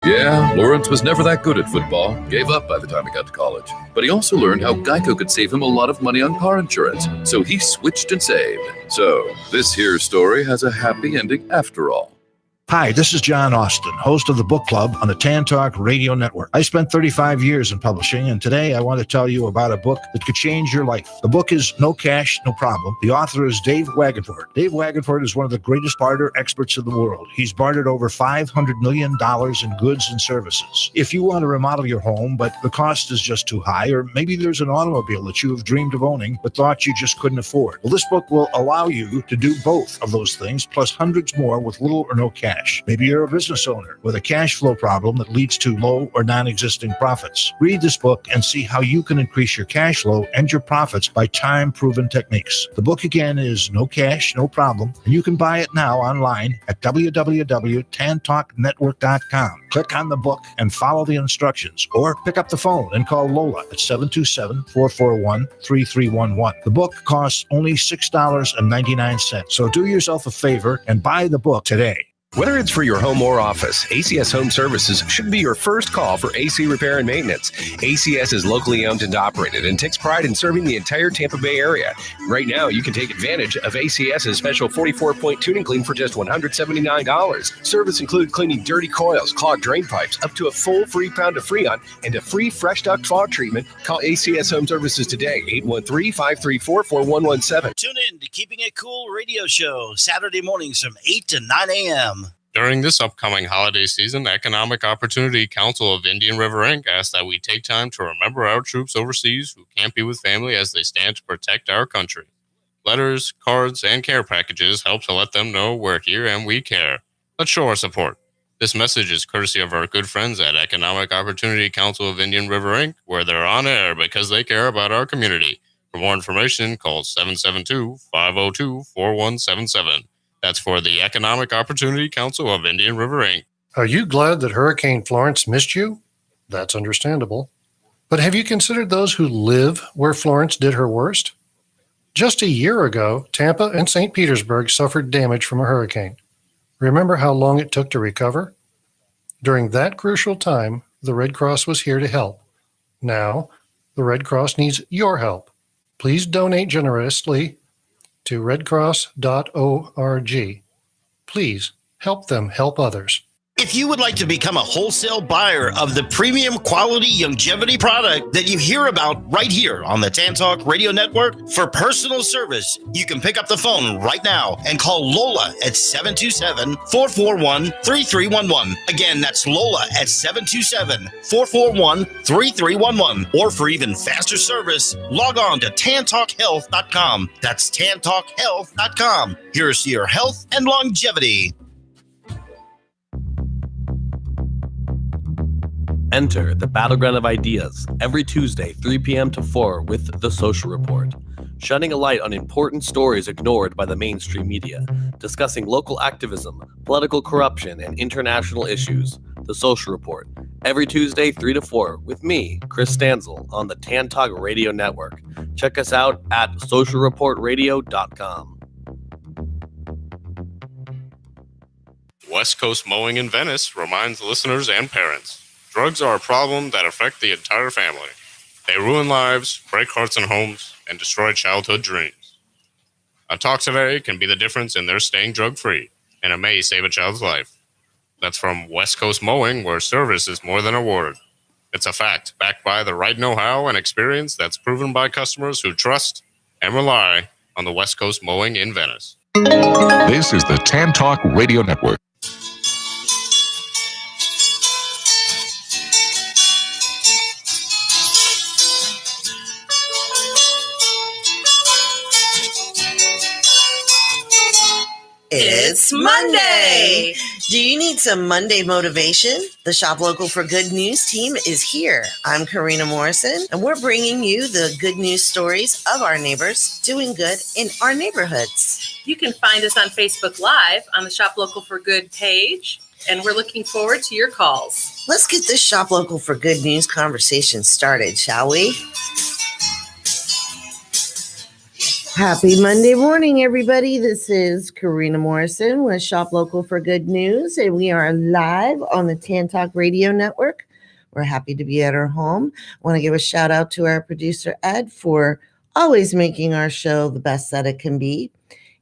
Yeah, Lawrence was never that good at football, gave up by the time he got to college. But he also learned how Geico could save him a lot of money on car insurance, so he switched and saved. So, this here story has a happy ending after all. Hi, this is John Austin, host of the Book Club on the Tan Talk Radio Network. I spent 35 years in publishing, and today I want to tell you about a book that could change your life. The book is No Cash, No Problem. The author is Dave Wagenford. Dave Wagenford is one of the greatest barter experts in the world. He's bartered over $500 million in goods and services. If you want to remodel your home, but the cost is just too high, or maybe there's an automobile that you have dreamed of owning, but thought you just couldn't afford, well, this book will allow you to do both of those things, plus hundreds more with little or no cash. Maybe you're a business owner with a cash flow problem that leads to low or non-existing profits. Read this book and see how you can increase your cash flow and your profits by time-proven techniques. The book again is No Cash, No Problem, and you can buy it now online at www.tantalknetwork.com. Click on the book and follow the instructions, or pick up the phone and call Lola at 727-441-3311. The book costs only $6.99, so do yourself a favor and buy the book today. Whether it's for your home or office, ACS Home Services should be your first call for AC repair and maintenance. ACS is locally owned and operated and takes pride in serving the entire Tampa Bay area. Right now, you can take advantage of ACS's special 44-point tuning clean for just $179. Service includes cleaning dirty coils, clogged drain pipes, up to a full free pound of Freon, and a free fresh duct fog treatment. Call ACS Home Services today, 813-534-4117. Tune in to Keeping It Cool radio show, Saturday mornings from 8 to 9 a.m. During this upcoming holiday season, Economic Opportunity Council of Indian River, Inc. asks that we take time to remember our troops overseas who can't be with family as they stand to protect our country. Letters, cards, and care packages help to let them know we're here and we care. Let's show our support. This message is courtesy of our good friends at Economic Opportunity Council of Indian River, Inc., where they're on air because they care about our community. For more information, call 772-502-4177. That's for the Economic Opportunity Council of Indian River, Inc. Are you glad that Hurricane Florence missed you? That's understandable. But have you considered those who live where Florence did her worst? Just a year ago, Tampa and St. Petersburg suffered damage from a hurricane. Remember how long it took to recover? During that crucial time, the Red Cross was here to help. Now, the Red Cross needs your help. Please donate generously to redcross.org. Please help them help others. If you would like to become a wholesale buyer of the premium quality longevity product that you hear about right here on the Tan Talk Radio Network for personal service, you can pick up the phone right now and call Lola at 727-441-3311. Again, that's Lola at 727-441-3311. Or for even faster service, log on to tantalkhealth.com. That's tantalkhealth.com. Here's to your health and longevity. Enter the battleground of ideas every Tuesday, 3 p.m. to 4 with The Social Report, shining a light on important stories ignored by the mainstream media, discussing local activism, political corruption, and international issues. The Social Report, every Tuesday, 3 to 4, with me, Chris Stanzel, on the Tan Talk Radio Network. Check us out at socialreportradio.com. West Coast Mowing in Venice reminds listeners and parents. Drugs are a problem that affect the entire family. They ruin lives, break hearts and homes, and destroy childhood dreams. A talk today can be the difference in their staying drug-free, and it may save a child's life. That's from West Coast Mowing, where service is more than a word. It's a fact, backed by the right know-how and experience that's proven by customers who trust and rely on the West Coast Mowing in Venice. This is the Tan Talk Radio Network. It's Monday. Do you need some Monday motivation? The Shop Local for Good News team is here. I'm Karena Morrison, and we're bringing you the good news stories of our neighbors doing good in our neighborhoods. You can find us on Facebook Live on the Shop Local for Good page, and we're looking forward to your calls. Let's get this Shop Local for Good News conversation started, shall we? Happy Monday morning, everybody. This is Karena Morrison with Shop Local for Good News, and we are live on the Tan Talk Radio Network. We're happy to be at our home. I want to give a shout out to our producer, Ed, for always making our show the best that it can be.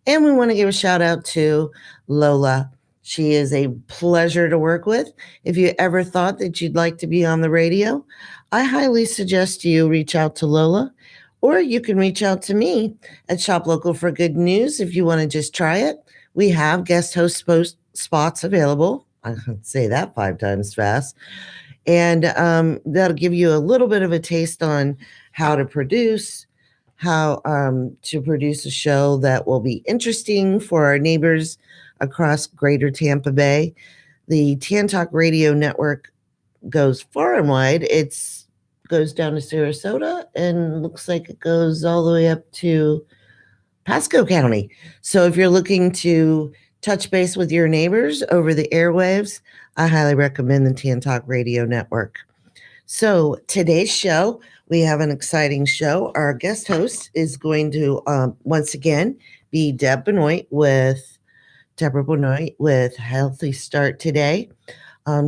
And we want to give a shout out to Lola. She is a pleasure to work with. If you ever thought that you'd like to be on the radio, I highly suggest you reach out to Lola, or you can reach out to me at Shop Local for Good News if you want to just try it. We have guest host spots available. I can say that 5 times fast. And that'll give you a little bit of a taste on how to produce, how to produce a show that will be interesting for our neighbors across Greater Tampa Bay. The Tan Talk Radio Network goes far and wide. It's goes down to Sarasota and looks like it goes all the way up to Pasco County. So if you're looking to touch base with your neighbors over the airwaves, I highly recommend the Tan Talk Radio Network. So today's show, we have an exciting show. Our guest host is going to once again be Debra Benoit with HealthyStart2Day.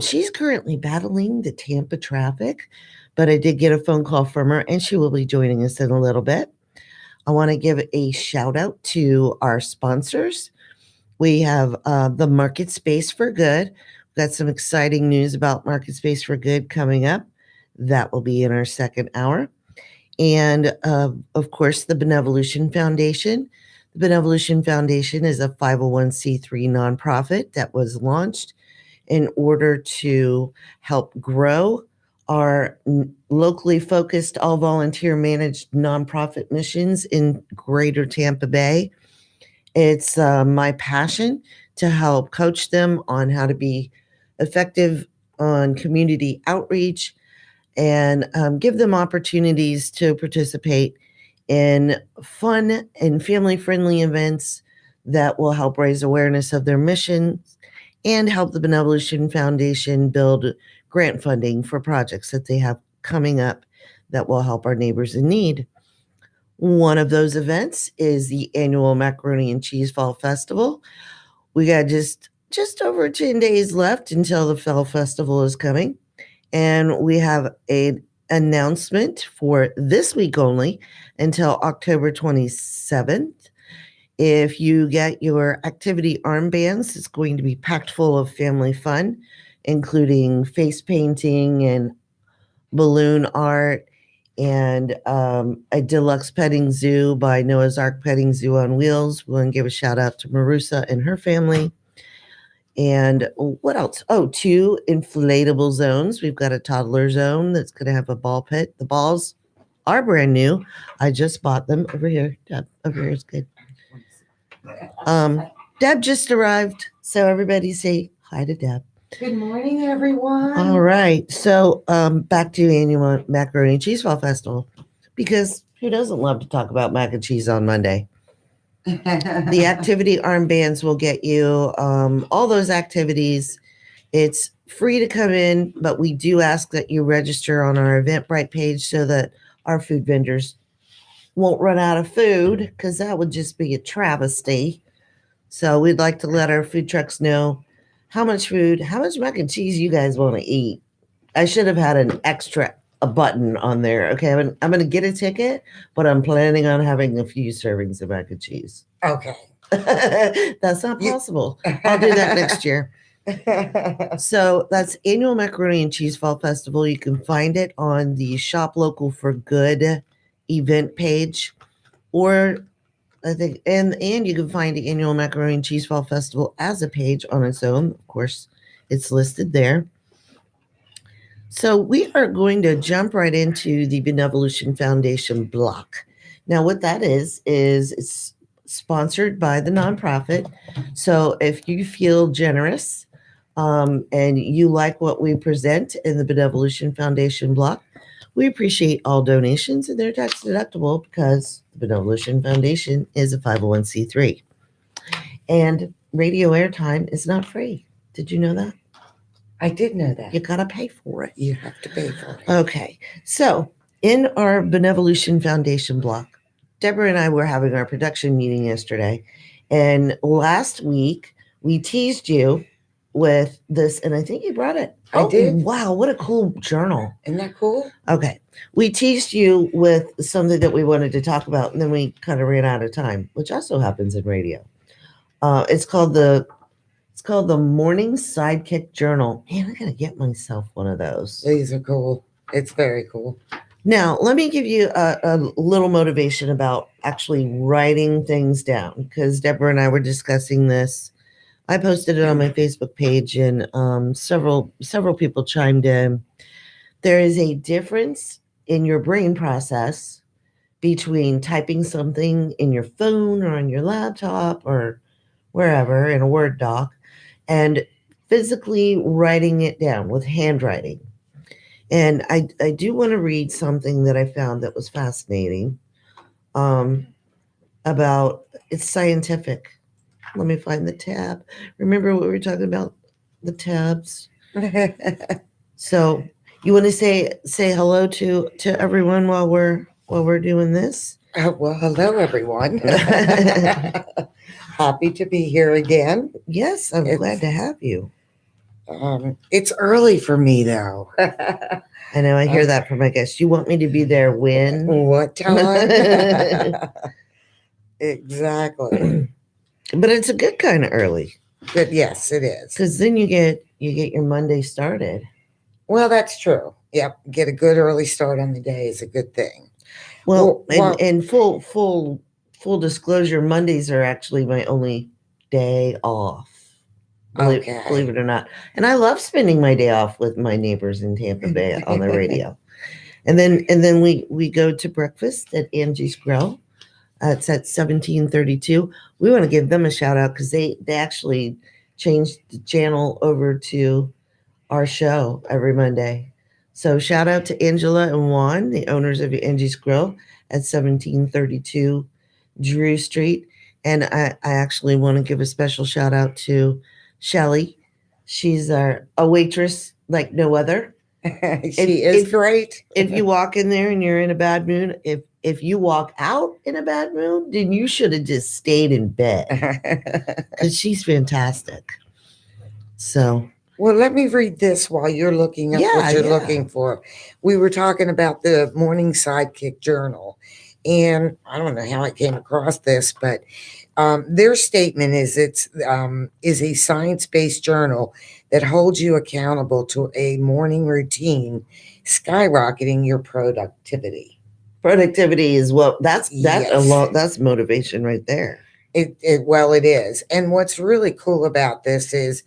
She's currently battling the Tampa traffic, but I did get a phone call from her, and she will be joining us in a little bit. I want to give a shout out to our sponsors. We have the MarketSpace for Good. We've got some exciting news about MarketSpace for Good coming up. That will be in our second hour. And, of course, the Benevolution Foundation. The Benevolution Foundation is a 501c3 nonprofit that was launched in order to help grow our locally focused, all volunteer managed nonprofit missions in Greater Tampa Bay. It's my passion to help coach them on how to be effective on community outreach and give them opportunities to participate in fun and family-friendly events that will help raise awareness of their missions and help the Benevolution Foundation build grant funding for projects that they have coming up that will help our neighbors in need. One of those events is the annual Macaroni and Cheese Fall Festival. We got just over 10 days left until the Fall Festival is coming. And we have an announcement for this week only until October 27th. If you get your activity armbands, it's going to be packed full of family fun, including face painting and balloon art and a deluxe petting zoo by Noah's Ark Petting Zoo on Wheels. We want to give a shout out to Marusa and her family. And what else? Oh, 2 inflatable zones. We've got a toddler zone that's going to have a ball pit. The balls are brand new. I just bought them. Over here. Deb, over here is good. Deb just arrived, so everybody say hi to Deb. Good morning, everyone. All right, so back to annual Macaroni and Cheese Fall Festival, because who doesn't love to talk about mac and cheese on Monday? The activity armbands will get you all those activities. It's free to come in, but we do ask that you register on our Eventbrite page so that our food vendors won't run out of food, because that would just be a travesty. So we'd like to let our food trucks know how much food, how much mac and cheese you guys want to eat. I should have had a button on there. Okay, I'm going to get a ticket, but I'm planning on having a few servings of mac and cheese. Okay. That's not possible. I'll do that next year. So that's Annual Macaroni and Cheese Fall Festival. You can find it on the Shop Local for Good event page, or I think, and you can find the Annual Macaroni and Cheese Fall Festival as a page on its own. Of course, it's listed there. So we are going to jump right into the Benevolution Foundation block. Now, what that is it's sponsored by the nonprofit. So if you feel generous and you like what we present in the Benevolution Foundation block, we appreciate all donations, and they're tax deductible because the Benevolution Foundation is a 501c3. And radio airtime is not free. Did you know that? I did know that. You got to pay for it. You have to pay for it. Okay. So in our Benevolution Foundation block, Deborah and I were having our production meeting yesterday, and last week we teased you with this, and I think you brought it. I did. Wow, what a cool journal. Isn't that cool? Okay. We teased you with something that we wanted to talk about, and then we kind of ran out of time, which also happens in radio. It's called the Morning Sidekick Journal. Man, I gotta get myself one of those. These are cool. It's very cool. Now, let me give you a little motivation about actually writing things down, because Deborah and I were discussing this. I posted it on my Facebook page, and several people chimed in. There is a difference in your brain process between typing something in your phone or on your laptop or wherever in a Word doc and physically writing it down with handwriting. And I do want to read something that I found that was fascinating about, it's scientific. Let me find the tab. Remember what we were talking about? The tabs. So you want to say hello to everyone while we're doing this? Well, hello, everyone. Happy to be here again. Yes, I'm glad to have you. It's early for me, though. I know, I hear that from my guests. You want me to be there when? What time? Exactly. But it's a good kind of early. But yes, it is. Because then you get your Monday started. Well, that's true. Yep, get a good early start on the day is a good thing. Well, and full disclosure, Mondays are actually my only day off. Believe it or not. And I love spending my day off with my neighbors in Tampa Bay on the radio. And then we go to breakfast at Angie's Grill. It's at 1732. We want to give them a shout out because they actually changed the channel over to our show every Monday. So shout out to Angela and Juan, the owners of Angie's Grill at 1732 Drew Street. And I actually want to give a special shout out to Shelly. She's a waitress like no other. She is great. If you walk in there and you're in a bad mood, if you walk out in a bad mood, then you should have just stayed in bed because she's fantastic. So, well, let me read this while you're looking up what you're looking for. We were talking about the Morning Sidekick Journal, and I don't know how I came across this, but their statement is it's a science-based journal that holds you accountable to a morning routine, skyrocketing your productivity. Productivity is that's motivation right there. It is. And what's really cool about this is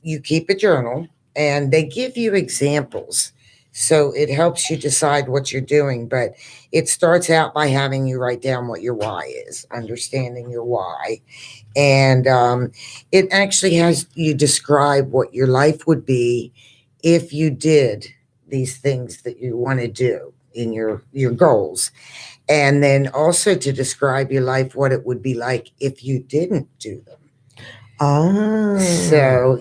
you keep a journal and they give you examples. So it helps you decide what you're doing, but it starts out by having you write down what your why is, understanding your why. And it actually has you describe what your life would be if you did these things that you want to do in your goals. And then also to describe your life, what it would be like if you didn't do them. So,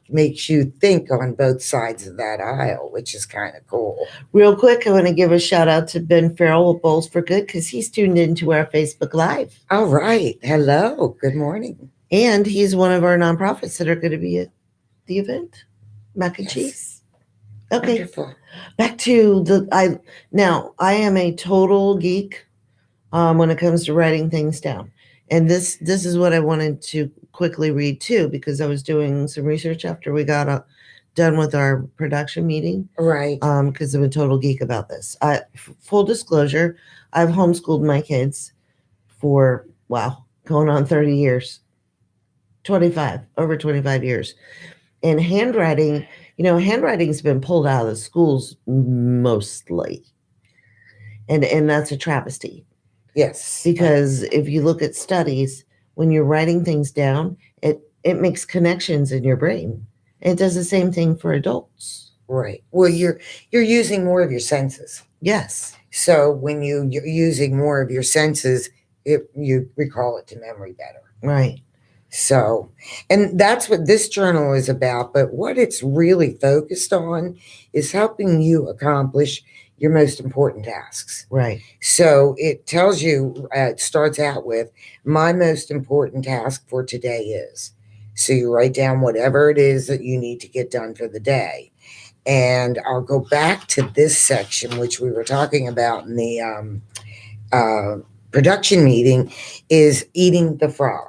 makes you think on both sides of that aisle, which is kind of cool. Real quick, I want to give a shout out to Ben Farrell with Bowls for Good because he's tuned into our Facebook Live. All right. Hello. Good morning. And he's one of our nonprofits that are going to be at the event. Mac and cheese. Okay. Wonderful. Back to I am a total geek when it comes to writing things down. And this is what I wanted to quickly read too, because I was doing some research after we got done with our production meeting. Right. Because I'm a total geek about this. Full disclosure, I've homeschooled my kids for, going on 30 years. Over 25 years. And handwriting, handwriting's been pulled out of the schools mostly. And that's a travesty. Yes. Because if you look at studies, when you're writing things down, it makes connections in your brain. It does the same thing for adults. Right. Well, you're using more of your senses. Yes. So when you're using more of your senses, you recall it to memory better. Right. So, and that's what this journal is about. But what it's really focused on is helping you accomplish your most important tasks. Right. So it tells you, it starts out with, my most important task for today is. So you write down whatever it is that you need to get done for the day. And I'll go back to this section, which we were talking about in the production meeting, is eating the frog.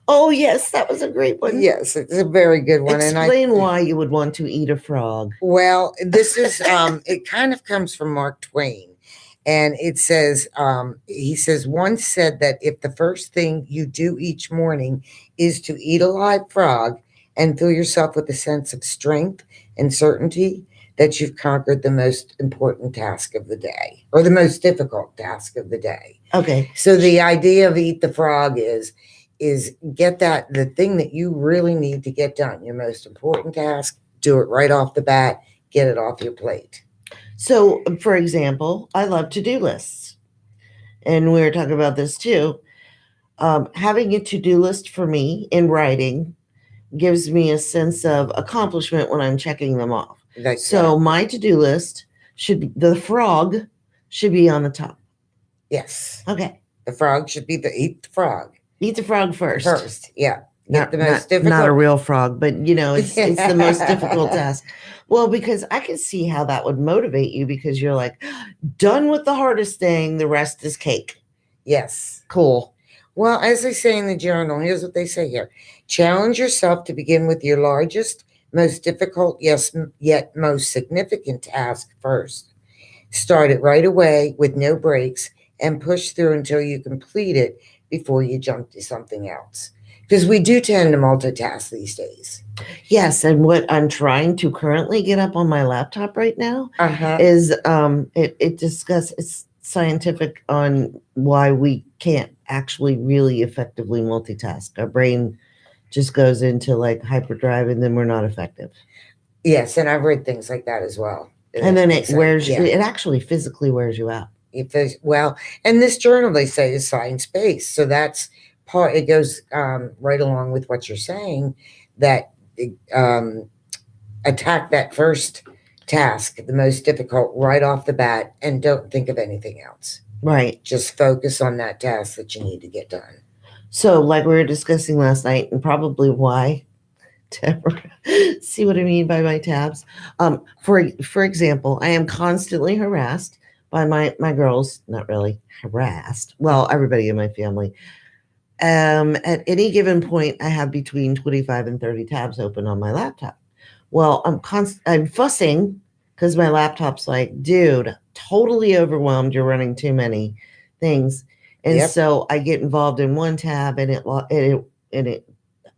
Oh, yes, that was a great one. Yes, it's a very good one. Explain why you would want to eat a frog. Well, this is, it kind of comes from Mark Twain. And it says, he says, once said that if the first thing you do each morning is to eat a live frog and fill yourself with a sense of strength and certainty, that you've conquered the most important task of the day, or the most difficult task of the day. Okay. So the idea of eat the frog is get the thing that you really need to get done, your most important task, do it right off the bat, get it off your plate. So, for example, I love to-do lists. And we were talking about this too. Having a to-do list for me in writing gives me a sense of accomplishment when I'm checking them off. So my to-do list the frog should be on the top. Yes. Okay. The frog should be eat the frog. Eat the frog first. First, yeah. Not, the most difficult. Not a real frog, but it's the most difficult task. Well, because I can see how that would motivate you, because you're like, done with the hardest thing, the rest is cake. Yes. Cool. Well, as they say in the journal, here's what they say here. Challenge yourself to begin with your largest, most difficult, yet most significant task first. Start it right away with no breaks and push through until you complete it before you jump to something else. Because we do tend to multitask these days. Yes, and what I'm trying to currently get up on my laptop right now is it's scientific on why we can't actually really effectively multitask. Our brain just goes into like hyperdrive, and then we're not effective. Yes, and I've read things like that as well. And then it actually physically wears you out. Well, and this journal, they say, is science-based. So that's part, it goes right along with what you're saying, that attack that first task, the most difficult, right off the bat, and don't think of anything else. Right. Just focus on that task that you need to get done. So like we were discussing last night, and probably why, Debra, see what I mean by my tabs? For example, I am constantly harassed by my girls, not really harassed. Well, everybody in my family. At any given point, I have between 25 and 30 tabs open on my laptop. Well, I'm fussing because my laptop's like, dude, totally overwhelmed. You're running too many things. And so I get involved in one tab, and it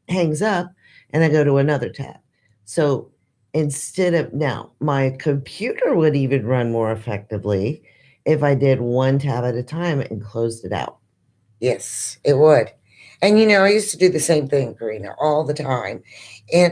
hangs up, and I go to another tab. So instead of, now my computer would even run more effectively if I did one tab at a time and closed it out. Yes, it would. And I used to do the same thing, Karena, all the time.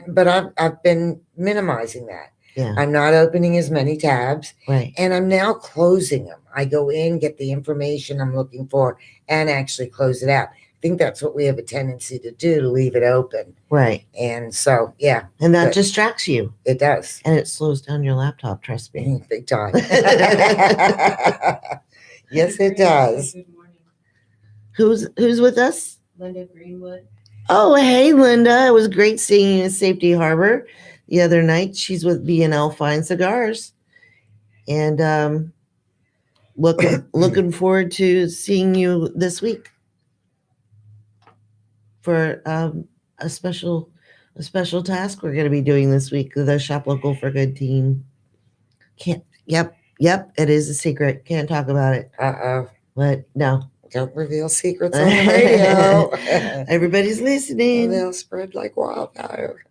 But I've been minimizing that. Yeah. I'm not opening as many tabs. Right. And I'm now closing them. I go in, get the information I'm looking for, and actually close it out. I think that's what we have a tendency to do, to leave it open. Right. And so, yeah. And that distracts you. It does. And it slows down your laptop, trust me. Big time. Yes, it does. Good morning. Who's with us? Linda Greenwood. Oh, hey, Linda. It was great seeing you in Safety Harbor the other night. She's with B&L Fine Cigars. And looking forward to seeing you this week for a special task we're going to be doing this week with the Shop Local for Good team. Yep, it is a secret. Can't talk about it. But no. Don't reveal secrets on the radio. Everybody's listening. They'll spread like wildfire.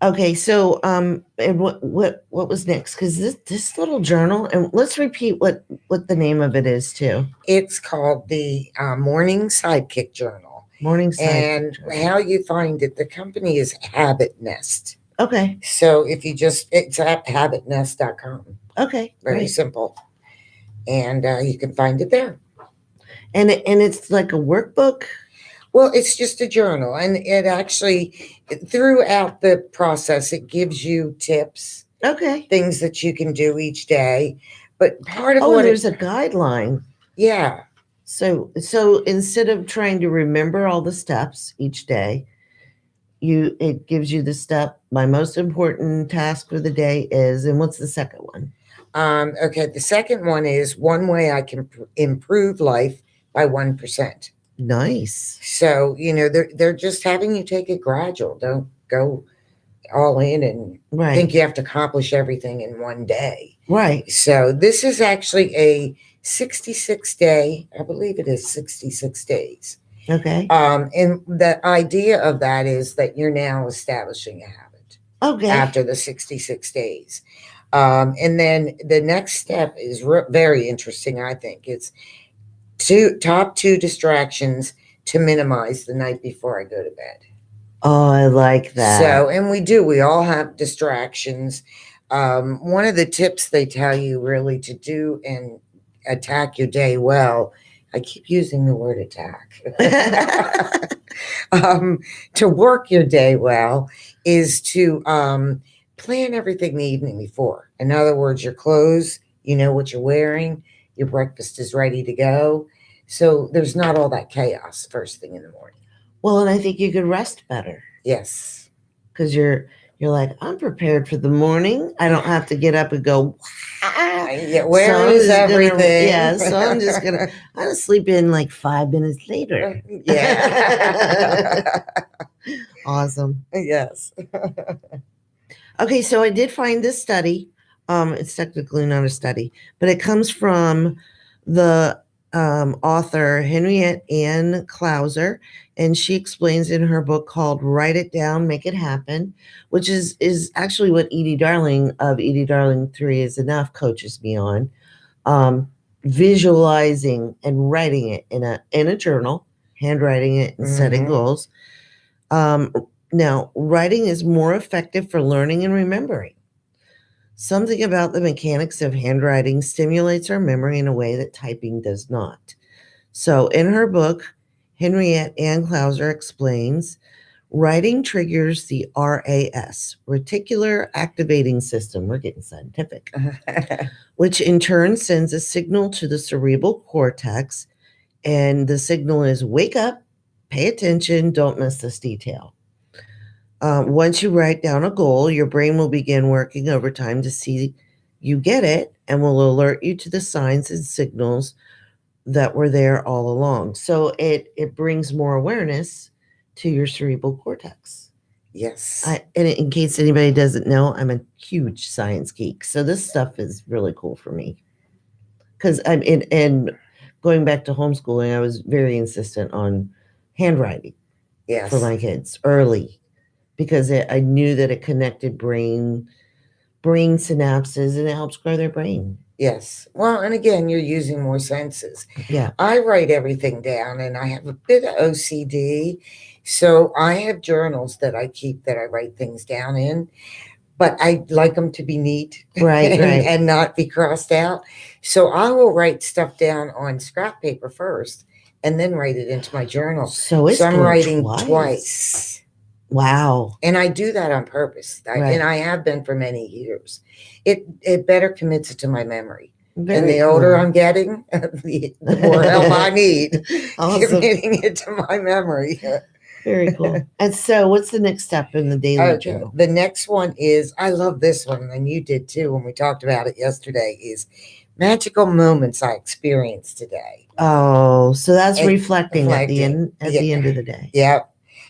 Okay, so and what was next? Because this little journal, and let's repeat what the name of it is too. It's called the Morning Sidekick Journal. Morning Sidekick. And how you find it, the company is Habit Nest. Okay. So if you it's at habitnest.com. Okay. Very simple. And you can find it there. And it's like a workbook? Well, it's just a journal. And it actually, throughout the process, it gives you tips. Okay. Things that you can do each day. But part of Oh, what and there's a guideline. yeah. So instead of trying to remember all the steps each day, it gives you the step. My most important task for the day is, and what's the second one? Okay, the second one is one way I can improve life by 1%. Nice. So, they're just having you take it gradual. Don't go all in and think you have to accomplish everything in one day. Right. So this is actually a 66-day, I believe it is 66 days. Okay. And the idea of that is that you're now establishing a habit. Okay. After the 66 days. And then the next step is very interesting, I think. It's top two distractions to minimize the night before I go to bed. Oh, I like that. So, and we all have distractions. One of the tips they tell you really to do and attack your day well, I keep using the word attack, to work your day well is to plan everything the evening before. In other words, your clothes, you know what you're wearing, your breakfast is ready to go. So there's not all that chaos first thing in the morning. Well, and I think you could rest better. Yes. Because you're like, I'm prepared for the morning. I don't have to get up and go, where is everything? So I'm just going to sleep in like 5 minutes later. Yeah. Awesome. Yes. Okay, so I did find this study. It's technically not a study, but it comes from the author Henriette Ann Clouser, and she explains in her book called Write It Down, Make It Happen, which is actually what Edie Darling of Edie Darling 3 is Enough coaches me on, visualizing and writing it in a journal, handwriting it and setting goals. Now, writing is more effective for learning and remembering. Something about the mechanics of handwriting stimulates our memory in a way that typing does not. So in her book, Henriette Ann Clouser explains, writing triggers the RAS, reticular activating system. We're getting scientific. Which in turn sends a signal to the cerebral cortex. And the signal is wake up, pay attention, don't miss this detail. Once you write down a goal, your brain will begin working overtime to see you get it and will alert you to the signs and signals that were there all along. So it brings more awareness to your cerebral cortex. Yes. And in case anybody doesn't know, I'm a huge science geek. So this stuff is really cool for me. Because and going back to homeschooling, I was very insistent on handwriting for my kids early. Because I knew that it connected brain synapses and it helps grow their brain. Yes. Well, and again, you're using more senses. Yeah. I write everything down and I have a bit of OCD. So I have journals that I keep that I write things down in, but I like them to be neat. Right. And not be crossed out. So I will write stuff down on scrap paper first and then write it into my journal. So I'm writing twice. Wow. And I do that on purpose. And I have been for many years. It better commits it to my memory. Very and the older I'm getting, the more help I need committing it to my memory. Very cool. And so what's the next step in the daily journal? The next one is, I love this one, and you did too when we talked about it yesterday, is magical moments I experienced today. Oh, so that's reflecting at the end of the day. Yeah.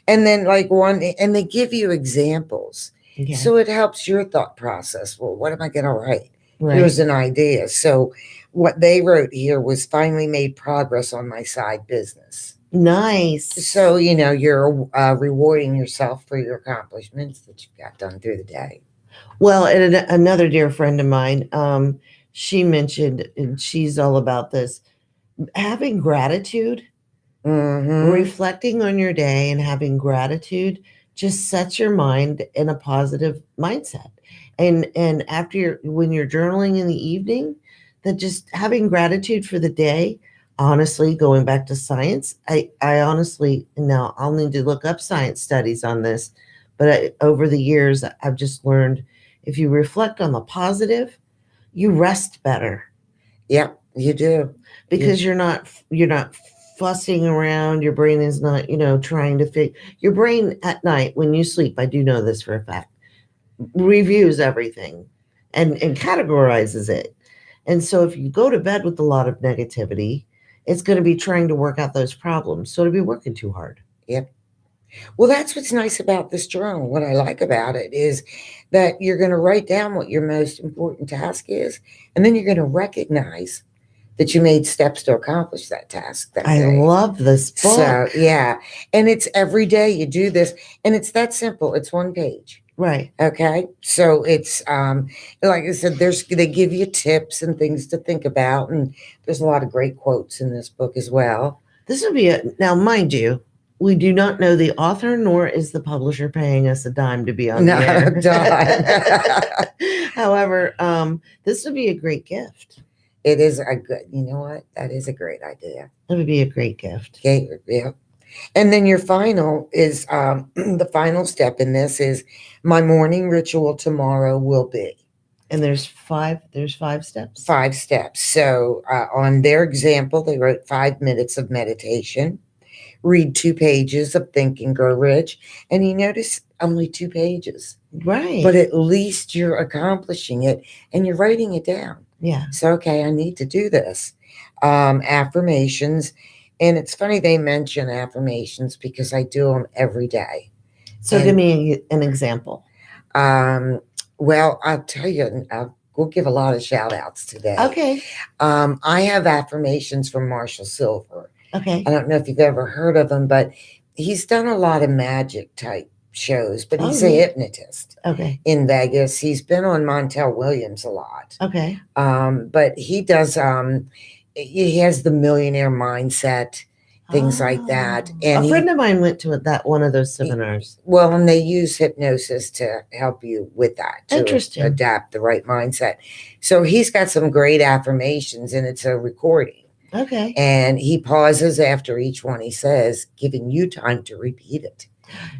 And then and they give you examples. Okay. So it helps your thought process. Well, what am I going to write? Right. Here's an idea. So what they wrote here was finally made progress on my side business. Nice. So, you're rewarding yourself for your accomplishments that you've got done through the day. Well, and another dear friend of mine, she mentioned, and she's all about this, having gratitude. Mm-hmm. Reflecting on your day and having gratitude just sets your mind in a positive mindset. And when you're journaling in the evening, that just having gratitude for the day, honestly, going back to science, I honestly, now I'll need to look up science studies on this, but over the years, I've just learned if you reflect on the positive, you rest better. Yeah, you do. because you're not fussing around. Your brain is not, trying to fix your brain at night when you sleep. I do know this for a fact. Reviews everything and categorizes it. And so if you go to bed with a lot of negativity, it's going to be trying to work out those problems. So to be working too hard. Yep. Well, that's what's nice about this journal. What I like about it is that you're going to write down what your most important task is, and then you're going to recognize that you made steps to accomplish that task that I day. love this book. So, yeah. And it's every day you do this, and it's that simple. It's one page. Right. Okay. So it's like I said, they give you tips and things to think about, and there's a lot of great quotes in this book as well. This would be now, mind you, we do not know the author, nor is the publisher paying us a dime to be on the air. Dime. However, this would be a great gift. It is a good, you know what? That is a great idea. It would be a great gift. Okay. Yeah. And then your final is the final step in this is my morning ritual tomorrow will be. And there's five steps. 5 steps. So on their example, they wrote 5 minutes of meditation, read 2 pages of Think and Grow Rich. And you notice only 2 pages. Right. But at least you're accomplishing it and you're writing it down. Yeah. So, okay, I need to do this. Affirmations. And it's funny they mention affirmations because I do them every day. So give me an example. Well, I'll tell you, we'll give a lot of shout outs today. Okay. I have affirmations from Marshall Silver. Okay. I don't know if you've ever heard of him, but he's done a lot of magic type shows, but he's a hypnotist. Okay. In Vegas. He's been on Montel Williams a lot. Okay. But he does, he has the millionaire mindset, things like that. And a friend of mine went to one of those seminars. Well, and they use hypnosis to help you with that, to Interesting. adapt the right mindset. So he's got some great affirmations, and it's a recording. Okay. And he pauses after each one he says, giving you time to repeat it.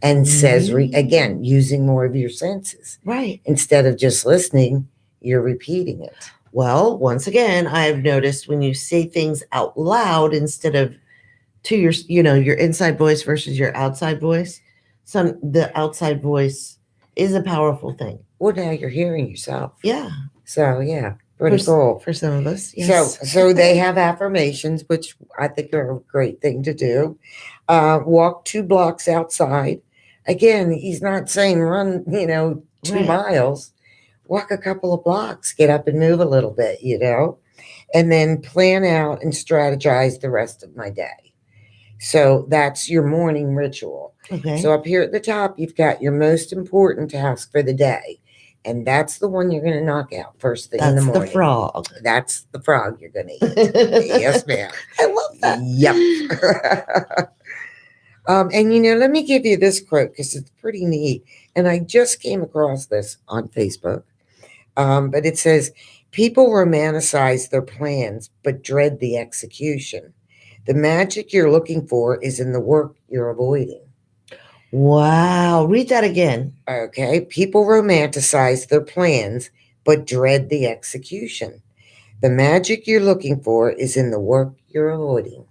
And says, again, using more of your senses. Right. Instead of just listening, you're repeating it. Well, once again, I've noticed when you say things out loud instead of to your, your inside voice versus your outside voice, the outside voice is a powerful thing. Well, now you're hearing yourself. Yeah. So, yeah, pretty cool. For some of us. Yes. So they have affirmations, which I think are a great thing to do. Walk 2 blocks outside. Again, he's not saying run, 2 miles. Walk a couple of blocks, get up and move a little bit, and then plan out and strategize the rest of my day. So that's your morning ritual. Okay. So up here at the top, you've got your most important task for the day. And that's the one you're going to knock out first thing in the morning. That's the frog. That's the frog you're going to eat. Yes, ma'am. I love that. Yep. And let me give you this quote because it's pretty neat. And I just came across this on Facebook. But it says, people romanticize their plans, but dread the execution. The magic you're looking for is in the work you're avoiding. Wow. Read that again. Okay. People romanticize their plans, but dread the execution. The magic you're looking for is in the work you're avoiding.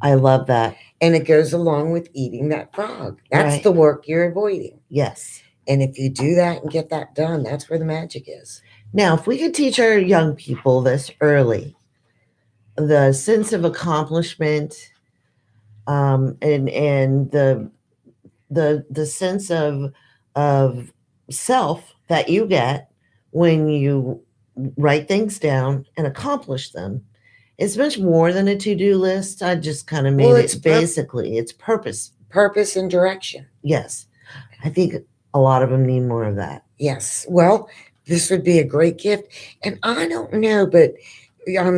I love that. And it goes along with eating that frog. That's the work you're avoiding. Yes. And if you do that and get that done, that's where the magic is. Now, if we could teach our young people this early, the sense of accomplishment, and the sense of self that you get when you write things down and accomplish them, it's much more than a to-do list. I just kind of made it basically it's purpose and direction. Yes. I think a lot of them need more of that. Yes. Well, this would be a great gift. And I don't know, but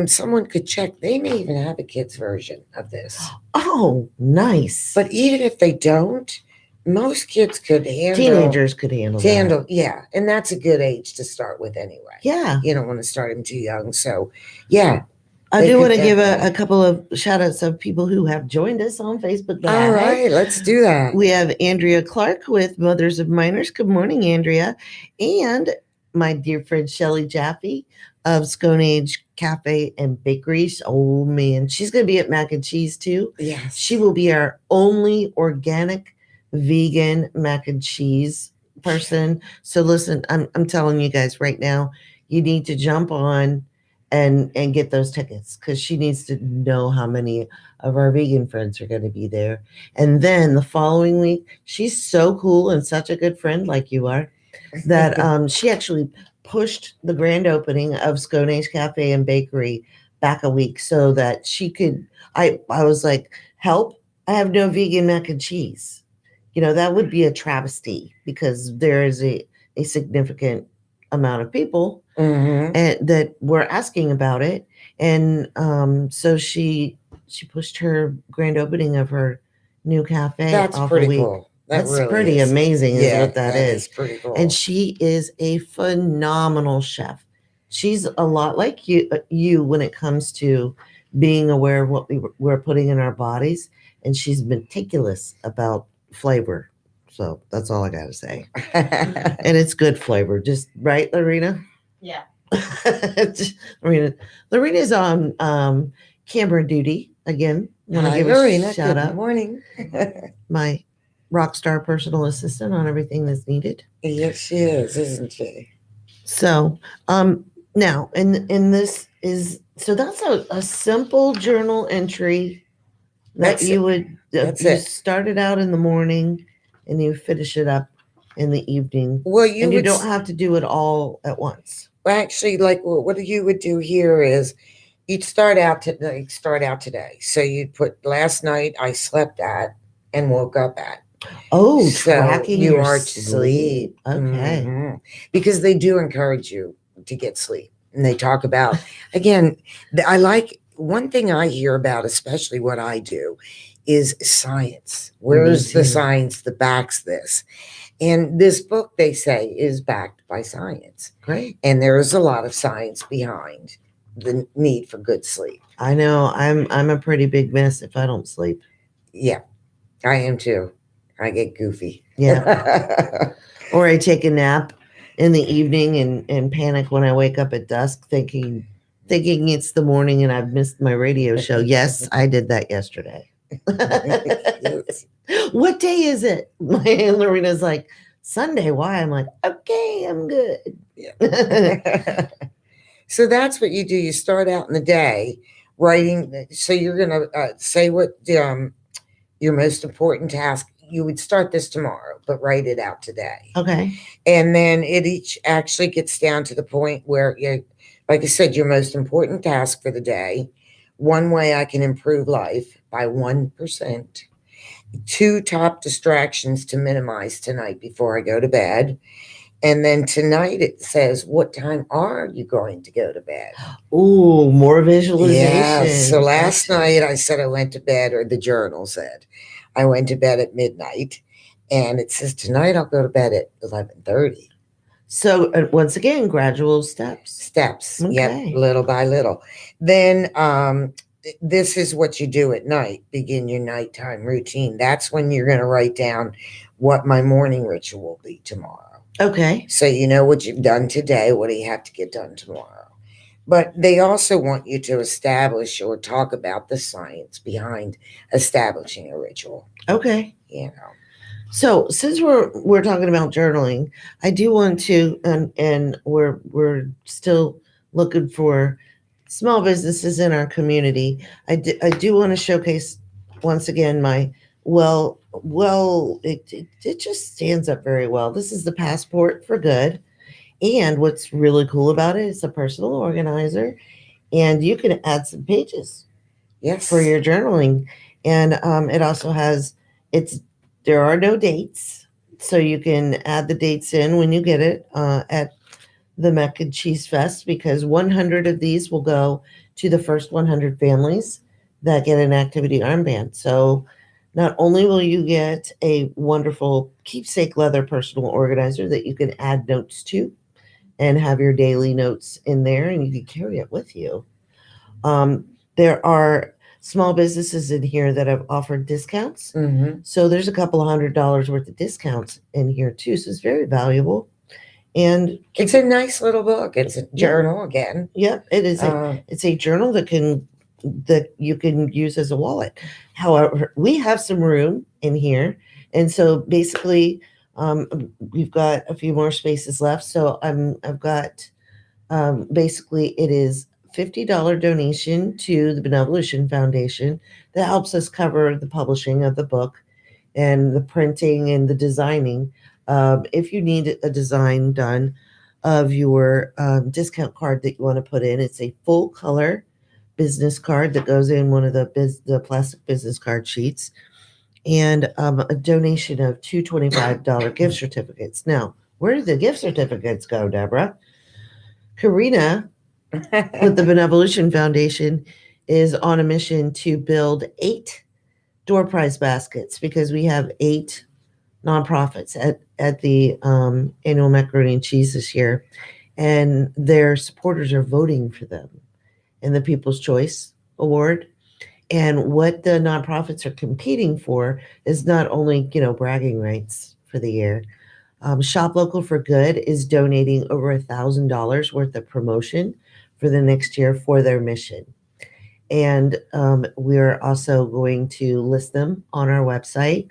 someone could check. They may even have a kid's version of this. Oh, nice. But even if they don't, most kids could handle. Teenagers could handle that. Yeah. And that's a good age to start with anyway. Yeah. You don't want to start them too young. So, yeah. I do want to give a couple of shout outs of people who have joined us on Facebook Live. All right, let's do that. We have Andrea Clark with Mothers of Minors. Good morning, Andrea. And my dear friend Shelley Jaffe of Scone Age Cafe and Bakery. Oh man, she's going to be at Mac and Cheese too. Yes. She will be our only organic vegan mac and cheese person. So listen, I'm telling you guys right now, you need to jump on and get those tickets because she needs to know how many of our vegan friends are going to be there. And then the following week, she's so cool and such a good friend like you are that she actually pushed the grand opening of Scone Age Cafe and Bakery back a week so that she could. I was like, help! I have no vegan mac and cheese. That would be a travesty because there is a significant amount of people and that were asking about it. And so she pushed her grand opening of her new cafe. That's off pretty a week. cool. That's really pretty is. amazing is what that is. Pretty cool. And she is a phenomenal chef. She's a lot like you when it comes to being aware of what we're putting in our bodies. And she's meticulous about flavor. So that's all I got to say. And it's good flavor. Just right, Lorena? Yeah. Lorena's on camera duty again. Want to Hi, give Lorena. a shout Good out. morning. My rock star personal assistant on everything that's needed. Yes, she is, isn't she? So, now, and this is, so that's a simple journal entry that That's you would, That's you it. start it out in the morning and you finish it up in the evening. Well, And you don't have to do it all at once. actually, like what you would do here is you'd start out today. So you'd put last night I slept at and woke up at. Oh, So tracking you your are sleep. Okay. Mhm. Because they do encourage you to get sleep. And they talk about, again, I like one thing I hear about, especially what I do, is science. Where's the science that backs this? And this book, they say, is backed by science. Great. And there is a lot of science behind the need for good sleep. I know I'm a pretty big mess if I don't sleep. Yeah, I am too. I get goofy. Yeah. Or I take a nap in the evening and panic when I wake up at dusk thinking it's the morning and I've missed my radio show. Yes, I did that yesterday. What day is it? My Aunt Lorena's like, Sunday. Why? I'm like, okay, I'm good. Yeah. So that's what you do. You start out in the day writing. So you're going to say what your most important task. You would start this tomorrow, but write it out today. Okay. And then it each actually gets down to the point where like I said, your most important task for the day. One way I can improve life by 1%. 2 top distractions to minimize tonight before I go to bed. And then tonight it says, what time are you going to go to bed? Ooh, more visualization. Yeah. So last night I said I went to bed, or the journal said I went to bed at midnight. And it says tonight I'll go to bed at 11:30. So once again, gradual steps. Okay. Yep, little by little. Then this is what you do at night. Begin your nighttime routine. That's when you're going to write down what my morning ritual will be tomorrow. Okay. So you know what you've done today. What do you have to get done tomorrow? But they also want you to establish or talk about the science behind establishing a ritual. Okay. You know. So since we're talking about journaling, I do want to, and we're still looking for small businesses in our community. I do want to showcase once again my it just stands up very well. This is the Passport for Good, and what's really cool about it is a personal organizer, and you can add some pages, yes, for your journaling, and it also has there are no dates, so you can add the dates in when you get it at the Mac and Cheese Fest, because 100 of these will go to the first 100 families that get an activity armband. So not only will you get a wonderful keepsake leather personal organizer that you can add notes to and have your daily notes in there, and you can carry it with you. There are small businesses in here that have offered discounts. Mm-hmm. So there's a couple $100 worth of discounts in here too. So it's very valuable. And it's a nice little book. It's a journal again. Yep, it is. It's a journal that you can use as a wallet. However, we have some room in here, and so basically, we've got a few more spaces left. So I've got basically it is $50 donation to the Benevolution Foundation that helps us cover the publishing of the book and the printing and the designing. If you need a design done of your discount card that you want to put in, it's a full color business card that goes in one of the plastic business card sheets, and a donation of two $25 gift certificates. Now, where did the gift certificates go, Deborah? Karena with the Benevolution Foundation is on a mission to build 8 door prize baskets because we have 8 nonprofits at the annual Macaroni and Cheese this year, and their supporters are voting for them in the People's Choice Award. And what the nonprofits are competing for is not only, bragging rights for the year. Shop Local for Good is donating over $1,000 worth of promotion for the next year for their mission. And we're also going to list them on our website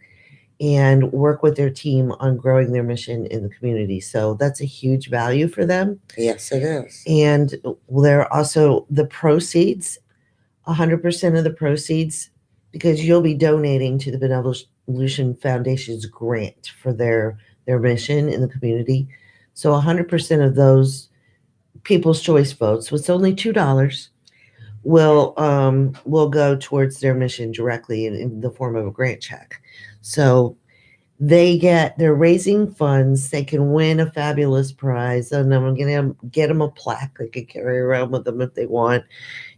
and work with their team on growing their mission in the community. So that's a huge value for them. Yes, it is. And they're also the proceeds, 100% of the proceeds, because you'll be donating to the Benevolution Foundation's grant for their mission in the community. So 100% of those People's Choice votes, which is only $2, will go towards their mission directly in the form of a grant check. So they're raising funds. They can win a fabulous prize, and I'm going to get them a plaque they can carry around with them if they want.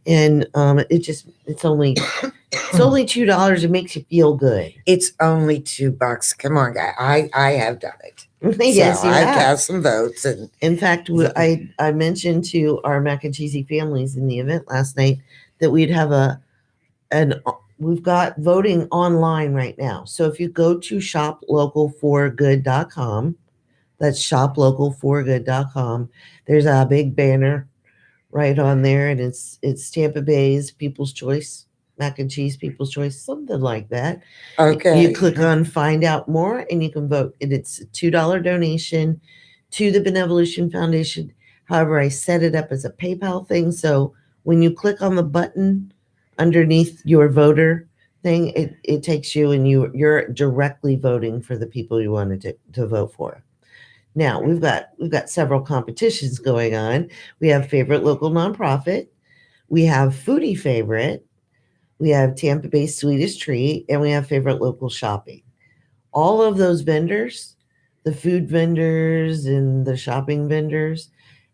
And it's only $2. It makes you feel good. It's only $2. Come on, guy. I have done it. Yes, so I cast some votes. And in fact, I mentioned to our mac and cheesy families in the event last night that we'd have we've got voting online right now. So if you go to shoplocalforgood.com, that's shoplocalforgood.com, there's a big banner right on there, and it's Tampa Bay's People's Choice mac and cheese, People's Choice, something like that. Okay. You click on find out more and you can vote. And it's a $2 donation to the Benevolution Foundation. However, I set it up as a PayPal thing. So when you click on the button underneath your voter thing, it takes you and you're directly voting for the people you wanted to vote for. Now we've got several competitions going on. We have favorite local nonprofit, we have foodie favorite, we have Tampa Bay sweetest treat, and we have favorite local shopping. All of those vendors, the food vendors and the shopping vendors,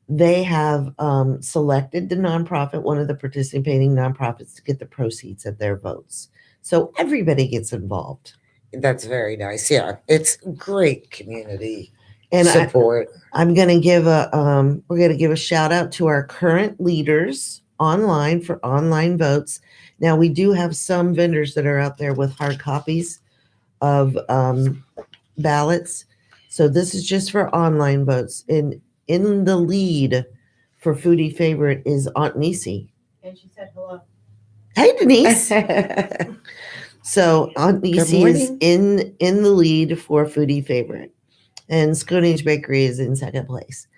they have selected the nonprofit, one of the participating nonprofits, to get the proceeds of their votes. So everybody gets involved. That's very nice. Yeah, it's great community and support. I'm going to give we're going to give a shout out to our current leaders online for online votes. Now we do have some vendors that are out there with hard copies of ballots. So this is just for online votes. In the lead for foodie favorite is Aunt Nisi. And she said hello. Hey, Denise. So Aunt Nisi is in the lead for foodie favorite. And Sconage Bakery is in second place.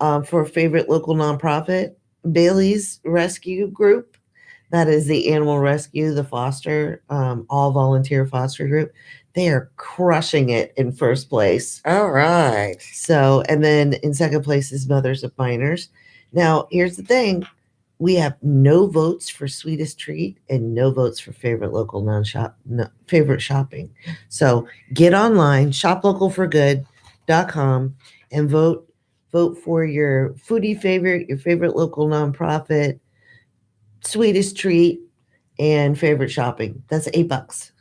For favorite local nonprofit, Bailey's Rescue Group. That is the animal rescue, the foster, all volunteer foster group. They are crushing it in first place. All right. So, and then in second place is Mothers of Minors. Now, here's the thing. We have no votes for sweetest treat and no votes for favorite local favorite shopping. So get online, shoplocalforgood.com, and vote for your foodie favorite, your favorite local nonprofit, sweetest treat, and favorite shopping. That's $8.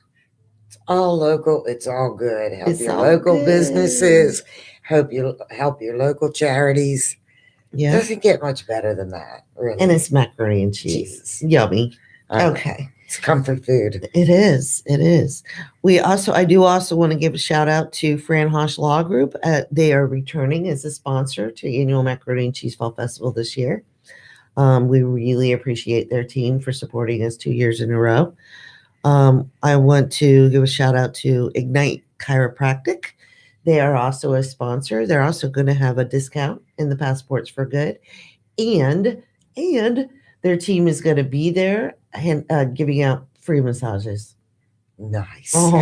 It's all local. It's all good. Help It's your all local good. businesses. Help your local charities. Yeah. Doesn't get much better than that, really. And it's macaroni and cheese. Yummy. Okay. It's comfort food. It is. It is. I do also want to give a shout out to Fran Hosh Law Group. They are returning as a sponsor to annual Macaroni and Cheese Fall Festival this year. We really appreciate their team for supporting us 2 years in a row. I want to give a shout out to Ignite Chiropractic. They are also a sponsor. They're also going to have a discount in the Passports for Good. And their team is going to be there and giving out free massages. Nice. Oh.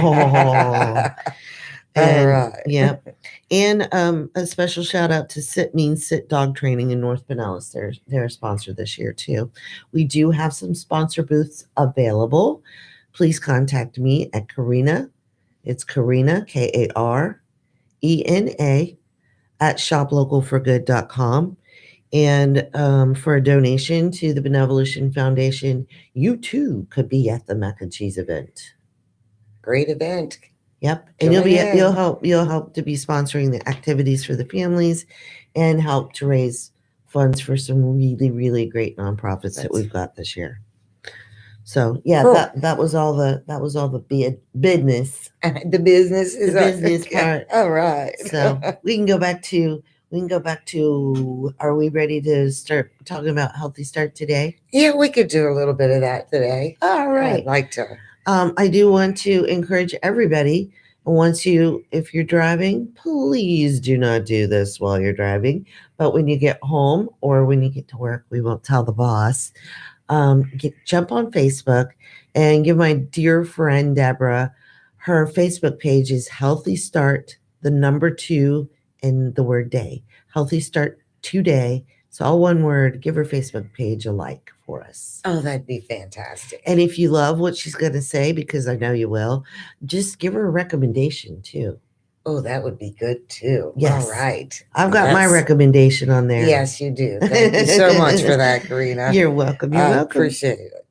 All right. Yeah. And a special shout out to Sit Means Sit Dog Training in North Pinellas. They're a sponsor this year too. We do have some sponsor booths available. Please contact me at Karena. It's Karena, Karena, at shoplocalforgood.com. And for a donation to the Benevolution Foundation, you too could be at the mac and cheese event. Great event. Yep. And you'll help to be sponsoring the activities for the families and help to raise funds for some really, really great nonprofits that we've got this year. So yeah, cool. that was all the business. The business is the business part. All right. So we can go back to are we ready to start talking about Healthy Start today? Yeah, we could do a little bit of that today. All right. I'd like to. I do want to encourage everybody, if you're driving, please do not do this while you're driving. But when you get home or when you get to work, we won't tell the boss. Jump on Facebook and give my dear friend Debra, her Facebook page is Healthy Start, the number 2 and the word day. HealthyStart2Day. It's all one word. Give her Facebook page a like for us. Oh, that'd be fantastic. And if you love what she's going to say, because I know you will, just give her a recommendation too. Oh, that would be good too. Yes. All right. I've got my recommendation on there. Yes, you do. Thank you so much for that, Karena. You're welcome. I appreciate it.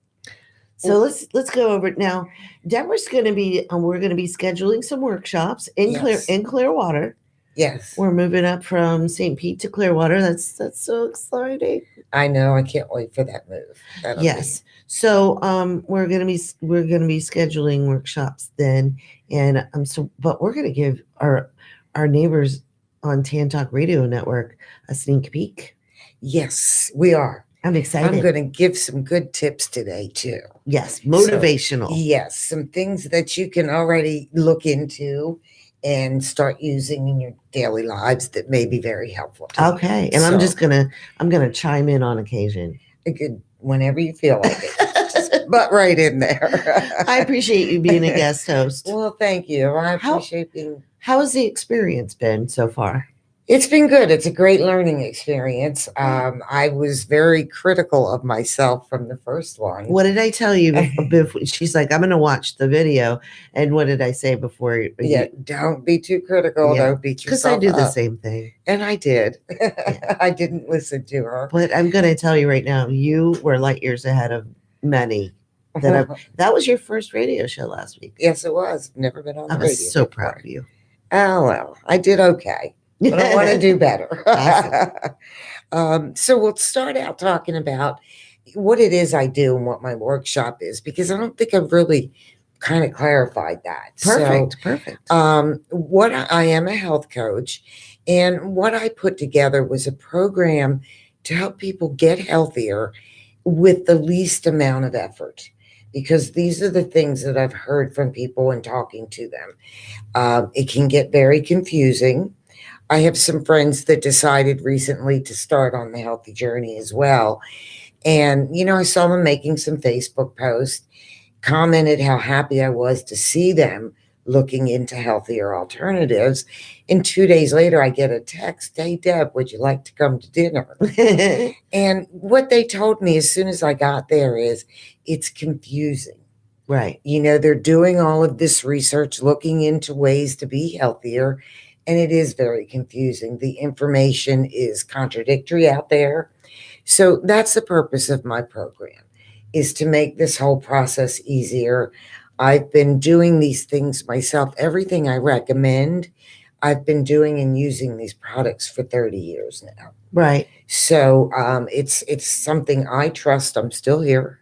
So let's go over it now. Deborah's going to be, we're going to be scheduling some workshops in Clearwater. Yes. We're moving up from St. Pete to Clearwater. That's so exciting. I know. I can't wait for that move. So we're gonna be scheduling workshops then, and but we're gonna give our neighbors on Tan Talk Radio Network a sneak peek. Yes, we are. I'm excited. I'm going to give some good tips today too. Yes, motivational. So, yes, some things that you can already look into and start using in your daily lives that may be very helpful to you. Okay. And I'm gonna chime in on occasion. Good, whenever you feel like it. Just butt right in there. I appreciate you being a guest host. Well, thank you. I appreciate being. How has the experience been so far? It's been good. It's a great learning experience. I was very critical of myself from the first one. What did I tell you before? She's like, I'm going to watch the video. And what did I say before? Don't be too critical. Yeah. Don't beat yourself up. Because I do the same thing. And I did. I didn't listen to her. But I'm going to tell you right now, you were light years ahead of many. That was your first radio show last week. Yes, it was. Never been on the radio. I was so proud of you. Oh, well, I did okay. But I want to do better. So we'll start out talking about what it is I do and what my workshop is, because I don't think I've really kind of clarified that. Perfect. What I am a health coach, and what I put together was a program to help people get healthier with the least amount of effort, because these are the things that I've heard from people and talking to them. It can get very confusing. I have some friends that decided recently to start on the healthy journey as well. And, I saw them making some Facebook posts, commented how happy I was to see them looking into healthier alternatives. And 2 days later, I get a text, "Hey, Deb, would you like to come to dinner?" And what they told me as soon as I got there is it's confusing. Right. They're doing all of this research, looking into ways to be healthier. And it is very confusing. The information is contradictory out there. So that's the purpose of my program, is to make this whole process easier. I've been doing these things myself. Everything I recommend, I've been doing and using these products for 30 years now. Right. So it's something I trust. I'm still here.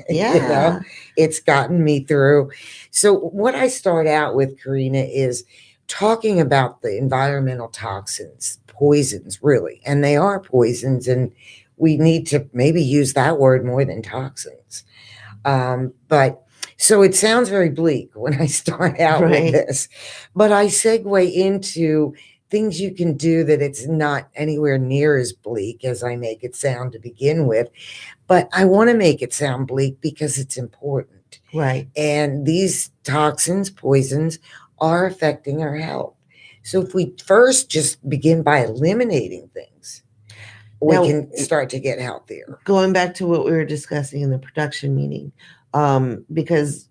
Yeah. It's gotten me through. So what I start out with, Karina, is talking about the environmental toxins, poisons, really. And they are poisons, and we need to maybe use that word more than toxins. But so it sounds very bleak when I start out with this, but I segue into things you can do that it's not anywhere near as bleak as I make it sound to begin with. But I want to make it sound bleak because it's important. Right. And these toxins, poisons, are affecting our health. So if we first just begin by eliminating things, we can start to get healthier. Going back to what we were discussing in the production meeting, because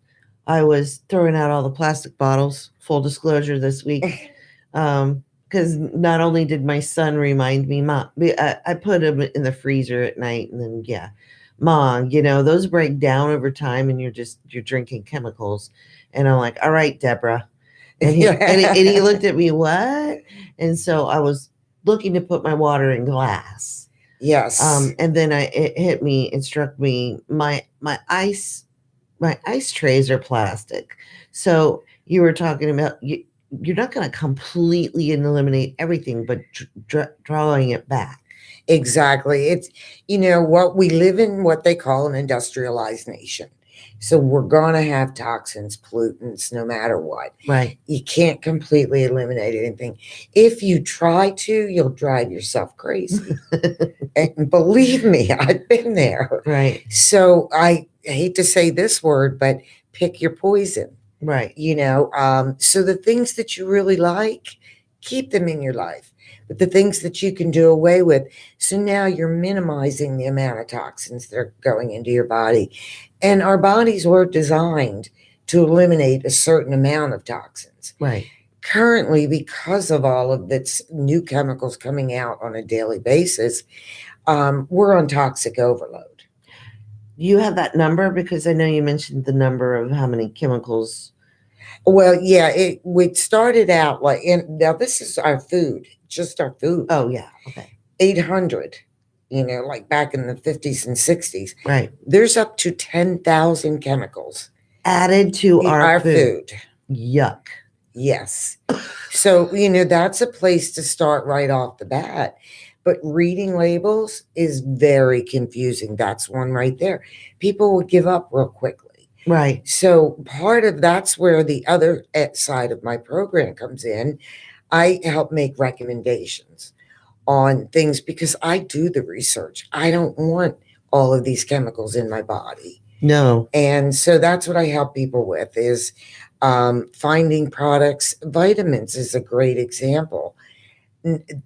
I was throwing out all the plastic bottles, full disclosure this week, because not only did my son remind me, Mom, I put them in the freezer at night, and then, Mom, those break down over time, and you're drinking chemicals. And I'm like, all right, Debra. And he looked at me, what? And so I was looking to put my water in glass. Yes. And then it hit me and struck me. My ice trays are plastic. So you were talking about you're not going to completely eliminate everything, but drawing it back. Exactly. It's, what we live in, what they call an industrialized nation. So we're going to have toxins, pollutants, no matter what. Right. You can't completely eliminate anything. If you try to, you'll drive yourself crazy. And believe me, I've been there. Right. So I hate to say this word, but pick your poison. Right. So the things that you really like, keep them in your life. But the things that you can do away with. So now you're minimizing the amount of toxins that are going into your body. And our bodies were designed to eliminate a certain amount of toxins. Right. Currently, because of all of this new chemicals coming out on a daily basis, we're on toxic overload. You have that number? Because I know you mentioned the number of how many chemicals. Well, yeah, we started out now this is our food, just our food. Oh, yeah. Okay. 800, like back in the 50s and 60s. Right. There's up to 10,000 chemicals added to our food. Yuck. Yes. So, that's a place to start right off the bat. But reading labels is very confusing. That's one right there. People will give up real quickly. Right. So that's where the other side of my program comes in. I help make recommendations on things because I do the research. I don't want all of these chemicals in my body. No. And so that's what I help people with is finding products. Vitamins is a great example.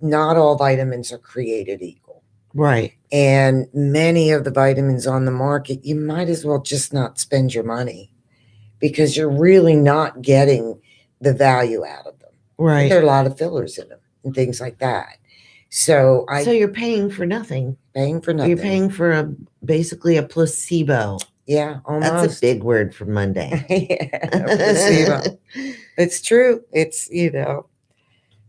Not all vitamins are created equal. Right. And many of the vitamins on the market, you might as well just not spend your money because you're really not getting the value out of them. Right. There are a lot of fillers in them and things like that. So you're paying for nothing. Paying for nothing. You're paying for basicso a placebo. Yeah, almost. That's a big word for Monday. Yeah, placebo. It's true. It's,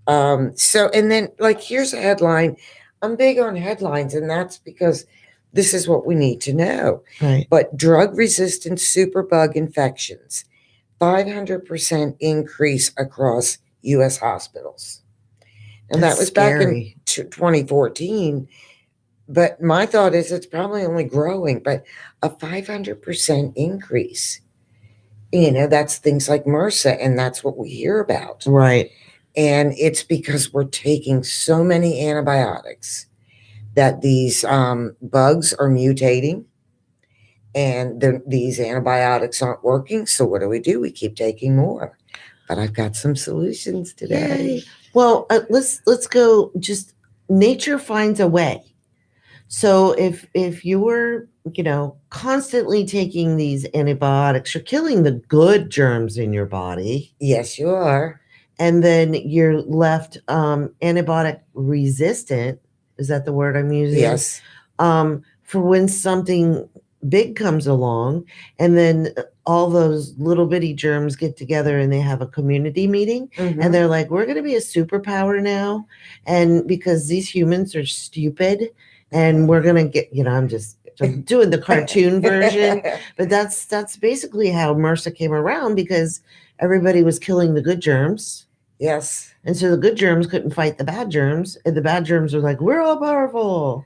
so, and then here's a headline. I'm big on headlines, and that's because this is what we need to know. Right. But drug-resistant superbug infections, 500% increase across U.S. hospitals. And that was scary. Back in 2014. But my thought is it's probably only growing, but a 500% increase. That's things like MRSA, and that's what we hear about. Right. And it's because we're taking so many antibiotics that these bugs are mutating and these antibiotics aren't working. So what do? We keep taking more. But I've got some solutions today. Yay. Well, let's go. Just nature finds a way. So if you were, constantly taking these antibiotics, you're killing the good germs in your body. Yes, you are. And then you're left antibiotic resistant. Is that the word I'm using? Yes. For when something big comes along, and then all those little bitty germs get together and they have a community meeting, and they're like, we're going to be a superpower now. And because these humans are stupid, and we're going to get, So I'm doing the cartoon version, but that's basically how MRSA came around, because everybody was killing the good germs. Yes. And so the good germs couldn't fight the bad germs, and the bad germs were like, we're all powerful.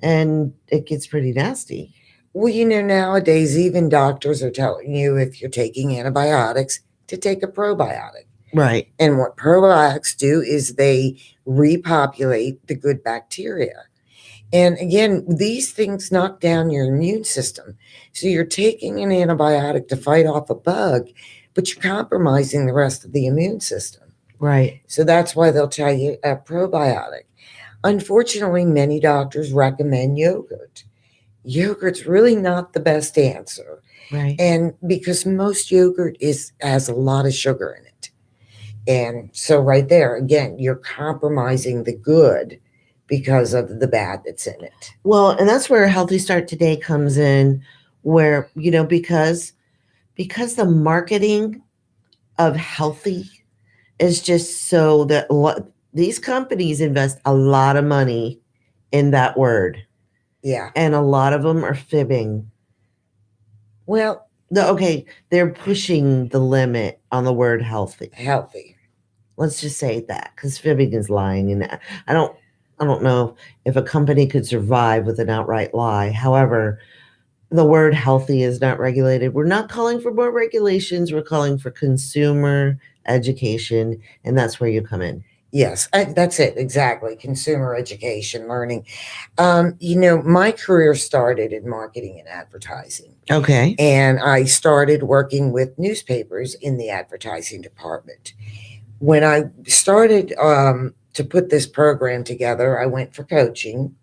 And it gets pretty nasty. Well, nowadays, even doctors are telling you, if you're taking antibiotics, to take a probiotic. Right. And what probiotics do is they repopulate the good bacteria. And again, these things knock down your immune system. So you're taking an antibiotic to fight off a bug, but you're compromising the rest of the immune system. Right. So that's why they'll tell you a probiotic. Unfortunately, many doctors recommend yogurt. Yogurt's really not the best answer. Right. And because most yogurt has a lot of sugar in it. And so right there, again, you're compromising the good because of the bad that's in it. Well, and that's where Healthy Start Today comes in, where, because the marketing of healthy is just so that these companies invest a lot of money in that word. Yeah. And a lot of them are fibbing. Well, they're pushing the limit on the word healthy. Healthy. Let's just say that, because fibbing is lying. And I don't know if a company could survive with an outright lie. However, the word healthy is not regulated. We're not calling for more regulations. We're calling for consumer education. And that's where you come in. Yes, that's it. Exactly. Consumer education, learning. My career started in marketing and advertising. Okay. And I started working with newspapers in the advertising department. When I started to put this program together, I went for coaching,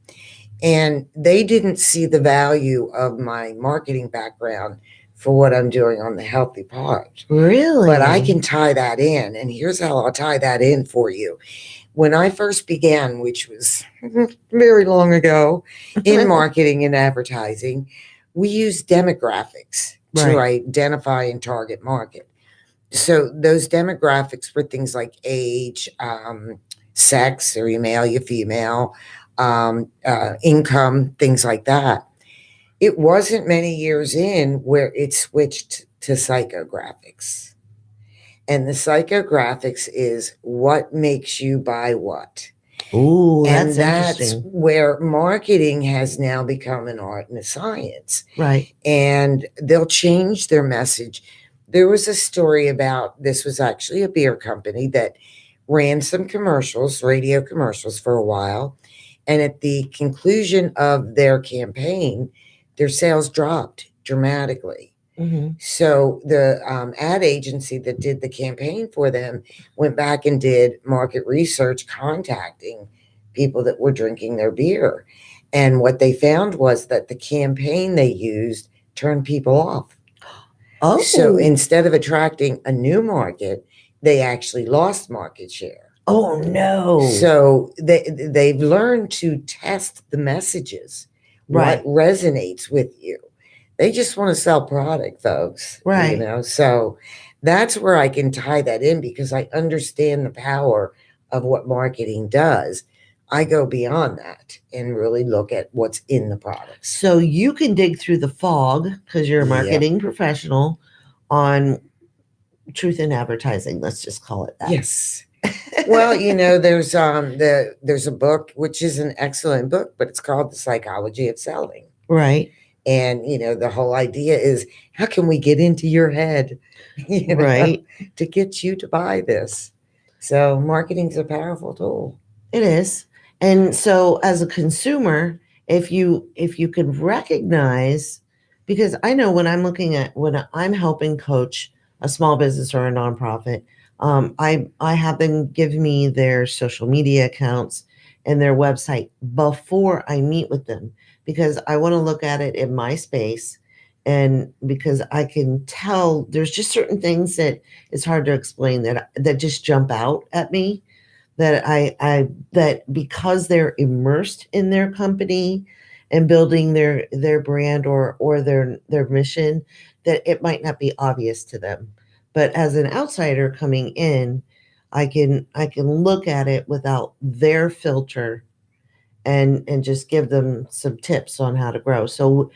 and they didn't see the value of my marketing background for what I'm doing on the healthy part. Really? But I can tie that in, and here's how I'll tie that in for you. When I first began, which was very long ago, in marketing and advertising, we used demographics to identify and target market. So those demographics were things like age, sex, are you male, you female, income, things like that. It wasn't many years in where it switched to psychographics. And the psychographics is what makes you buy what. Ooh, and that's that's where marketing has now become an art and a science. Right. And they'll change their message. There was a story about, this was actually a beer company that ran some commercials, radio commercials for a while. And at the conclusion of their campaign, their sales dropped dramatically. Mm-hmm. So the ad agency that did the campaign for them went back and did market research, contacting people that were drinking their beer. And what they found was that the campaign they used turned people off. Oh. So instead of attracting a new market, they actually lost market share. Oh, no. So they've learned to test the messages. Right. What resonates with you. They just want to sell product, folks. Right. So that's where I can tie that in, because I understand the power of what marketing does. I go beyond that and really look at what's in the product. So you can dig through the fog, because you're a marketing professional, on truth in advertising. Let's just call it that. Yes. Well, there's a book, which is an excellent book, but it's called The Psychology of Selling. Right. And, the whole idea is, how can we get into your head, right, to get you to buy this? So marketing is a powerful tool. It is. And so as a consumer, if you could recognize, because I know when I'm helping coach a small business or a nonprofit, I have them give me their social media accounts and their website before I meet with them, because I want to look at it in my space, and because I can tell there's just certain things that it's hard to explain that just jump out at me, that that because they're immersed in their company and building their brand or their mission, that it might not be obvious to them. But as an outsider coming in, I can look at it without their filter and just give them some tips on how to grow. So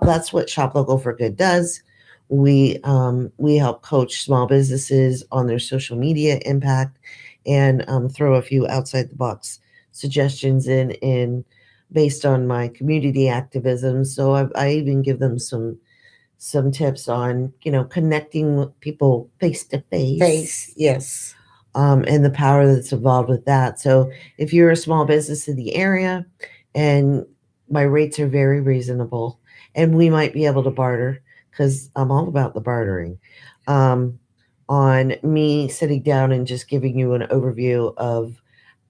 that's what Shop Local for Good does. We help coach small businesses on their social media impact and throw a few outside the box suggestions in based on my community activism. So I even give them some tips on, connecting with people face to face. Yes. And the power that's involved with that. So if you're a small business in the area, and my rates are very reasonable, and we might be able to barter, because I'm all about the bartering, on me sitting down and just giving you an overview of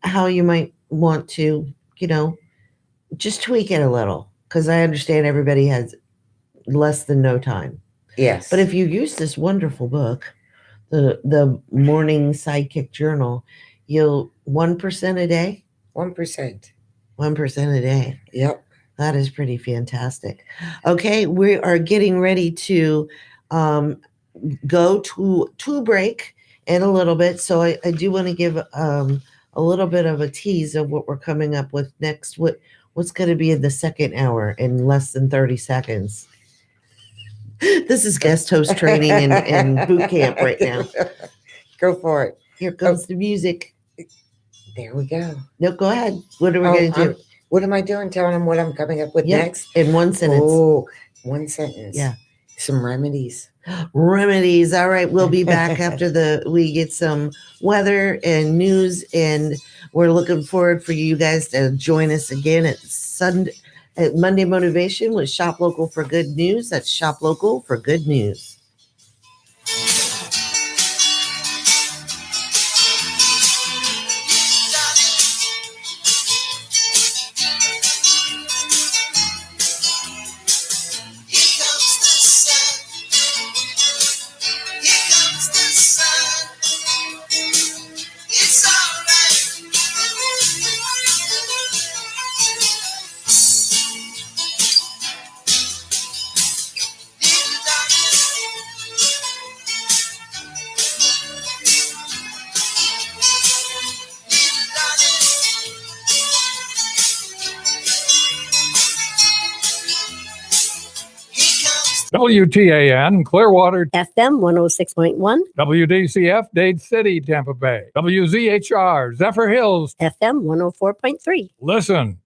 how you might want to, just tweak it a little, because I understand everybody has less than no time. Yes. But if you use this wonderful book, the Morning Sidekick Journal, you'll 1% a day. 1%. 1% a day. Yep. That is pretty fantastic. Okay, we are getting ready to go to break in a little bit. So I do want to give a little bit of a tease of what we're coming up with next. What's going to be in the second hour in less than 30 seconds. This is guest host training and boot camp right now. Go for it. Here comes the music. There we go. No, go ahead. What are we going to do? What am I doing? Telling them what I'm coming up with next? In one sentence. Oh, one sentence. Yeah. Some remedies. Remedies. All right. We'll be back after we get some weather and news, and we're looking forward for you guys to join us again at Monday Motivation with Shop Local for Good News. That's Shop Local for Good News. WTAN, Clearwater, FM 106.1, WDCF, Dade City, Tampa Bay, WZHR, Zephyr Hills, FM 104.3. Listen.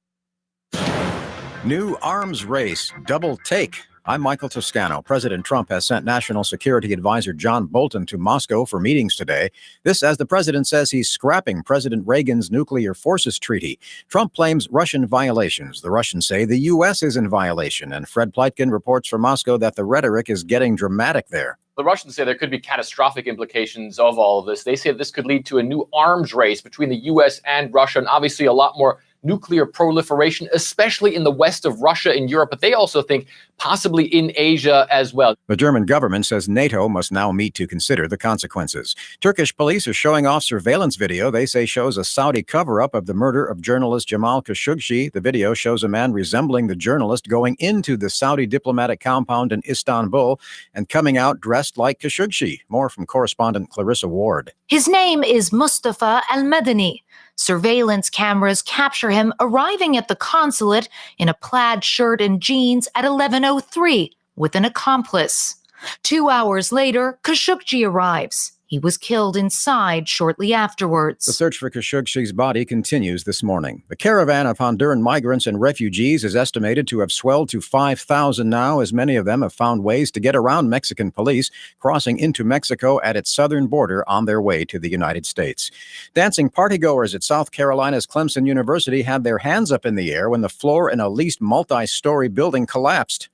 New arms race, double take. I'm Michael Toscano. President Trump has sent National Security Advisor John Bolton to Moscow for meetings today. This as the president says he's scrapping President Reagan's nuclear forces treaty. Trump blames Russian violations. The Russians say the U.S. is in violation. And Fred Pleitkin reports from Moscow that the rhetoric is getting dramatic there. The Russians say there could be catastrophic implications of all of this. They say this could lead to a new arms race between the U.S. and Russia, and obviously a lot more nuclear proliferation, especially in the west of Russia and Europe, but they also think possibly in Asia as well. The German government says NATO must now meet to consider the consequences. Turkish police are showing off surveillance video they say shows a Saudi cover-up of the murder of journalist Jamal Khashoggi. The video shows a man resembling the journalist going into the Saudi diplomatic compound in Istanbul and coming out dressed like Khashoggi. More from correspondent Clarissa Ward. His name is Mustafa Al-Madani. Surveillance cameras capture him arriving at the consulate in a plaid shirt and jeans at 11:03 with an accomplice. 2 hours later, Khashoggi arrives. He was killed inside shortly afterwards. The search for Khashoggi's body continues this morning. The caravan of Honduran migrants and refugees is estimated to have swelled to 5,000 now, as many of them have found ways to get around Mexican police, crossing into Mexico at its southern border on their way to the United States. Dancing partygoers at South Carolina's Clemson University had their hands up in the air when the floor in a leased multi-story building collapsed.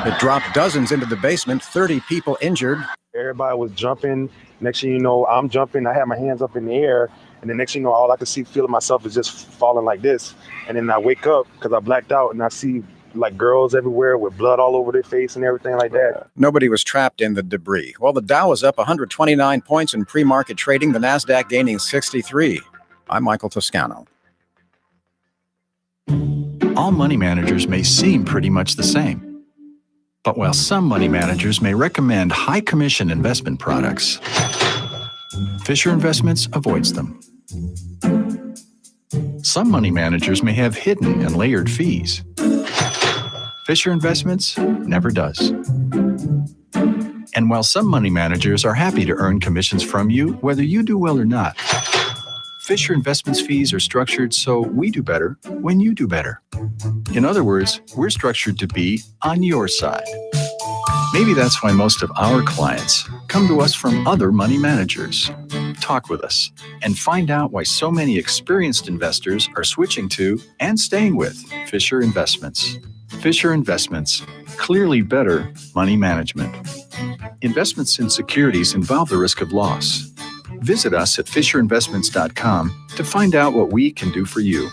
It dropped dozens into the basement, 30 people injured. Everybody was jumping. Next thing you know, I'm jumping. I had my hands up in the air. And the next thing you know, all I could see feeling myself is just falling like this. And then I wake up because I blacked out and I see like girls everywhere with blood all over their face and everything like that. Nobody was trapped in the debris. Well, the Dow was up 129 points in pre-market trading, the NASDAQ gaining 63. I'm Michael Toscano. All money managers may seem pretty much the same. But while some money managers may recommend high commission investment products, Fisher Investments avoids them. some money managers may have hidden and layered fees, Fisher Investments never does. And while some money managers are happy to earn commissions from you, whether you do well or not, Fisher Investments fees are structured so we do better when you do better. In other words, we're structured to be on your side. Maybe that's why most of our clients come to us from other money managers. Talk with us and find out why so many experienced investors are switching to and staying with Fisher Investments. Fisher Investments, clearly better money management. Investments in securities involve the risk of loss. Visit us at FisherInvestments.com to find out what we can do for you.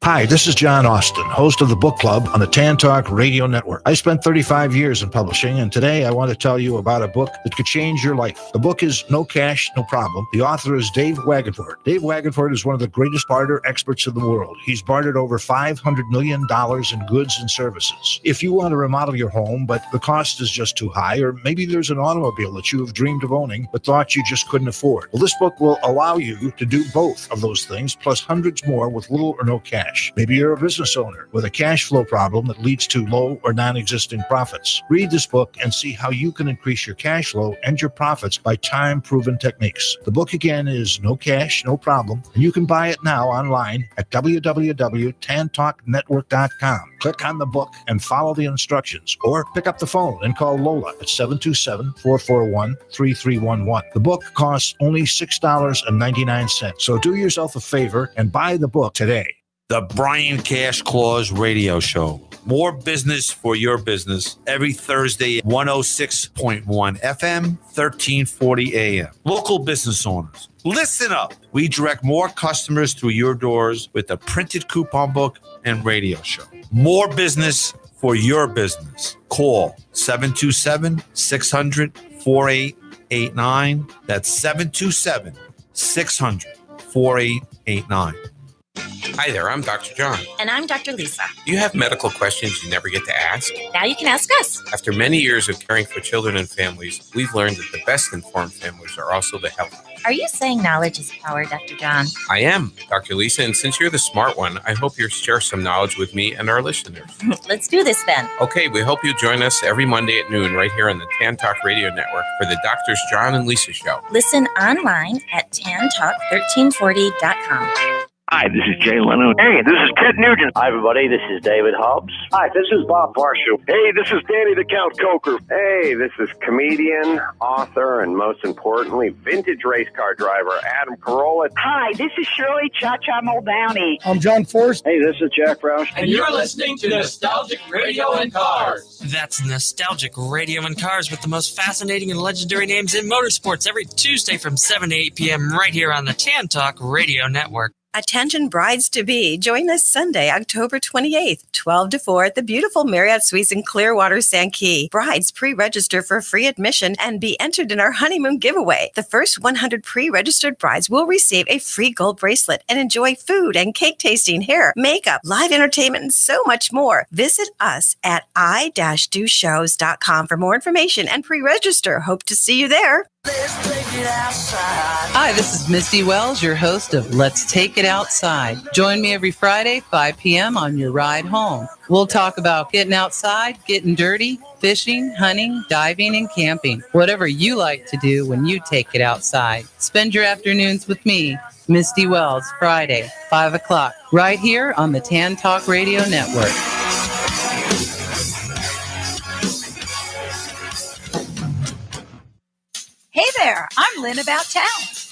Hi, this is John Austin, host of the Book Club on the Tan Talk Radio Network. I spent 35 years in publishing, and today I want to tell you about a book that could change your life. The book is No Cash, No Problem. The author is Dave Wagenford. Dave Wagenford is one of the greatest barter experts in the world. He's bartered over $500 million in goods and services. If you want to remodel your home, but the cost is just too high, or maybe there's an automobile that you have dreamed of owning, but thought you just couldn't afford. Well, this book will allow you to do both of those things, plus hundreds more with little or no cash. Maybe you're a business owner with a cash flow problem that leads to low or non-existing profits. Read this book and see how you can increase your cash flow and your profits by time-proven techniques. The book again is No Cash, No Problem, and you can buy it now online at www.tantalknetwork.com. Click on the book and follow the instructions, or pick up the phone and call Lola at 727-441-3311. The book costs only $6.99, so do yourself a favor and buy the book today. The Brian Cash Claus Radio Show. More business for your business every Thursday at 106.1 FM, 1340 AM. Local business owners, listen up. We direct more customers through your doors with the printed coupon book and radio show. More business for your business. Call 727-600-4889. That's 727-600-4889. Hi there, I'm Dr. John. And I'm Dr. Lisa. Do you have medical questions you never get to ask? Now you can ask us. After many years of caring for children and families, we've learned that the best informed families are also the healthiest. Are you saying knowledge is power, Dr. John? I am, Dr. Lisa, and since you're the smart one, I hope you'll share some knowledge with me and our listeners. Let's do this then. Okay, we hope you join us every Monday at noon right here on the Tan Talk Radio Network for the Doctors John and Lisa Show. Listen online at tantalk1340.com. Hi, this is Jay Leno. Hey, this is Ted Nugent. Hi, everybody. This is David Hobbs. Hi, this is Bob Varsho. Hey, this is Danny the Count Coker. Hey, this is comedian, author, and most importantly, vintage race car driver Adam Carolla. Hi, this is Shirley Cha-Cha Muldowney. I'm John Force. Hey, this is Jack Roush. And you're listening to Nostalgic Radio and Cars. That's Nostalgic Radio and Cars with the most fascinating and legendary names in motorsports every Tuesday from 7 to 8 p.m. right here on the Tan Talk Radio Network. Attention brides-to-be, join us Sunday, October 28th, 12 to 4 at the beautiful Marriott Suites in Clearwater, Sankey. Brides pre-register for free admission and be entered in our honeymoon giveaway. The first 100 pre-registered brides will receive a free gold bracelet and enjoy food and cake tasting, hair, makeup, live entertainment, and so much more. Visit us at i-doshows.com for more information and pre-register. Hope to see you there. Hi, this is Misty Wells, your host of Let's Take It Outside. Join me every Friday, 5 p.m. on your ride home. We'll talk about getting outside, getting dirty, fishing, hunting, diving, and camping. Whatever you like to do when you take it outside. Spend your afternoons with me, Misty Wells, Friday, 5 o'clock, right here on the Tan Talk Radio Network. Hey there, I'm Lynn About Town.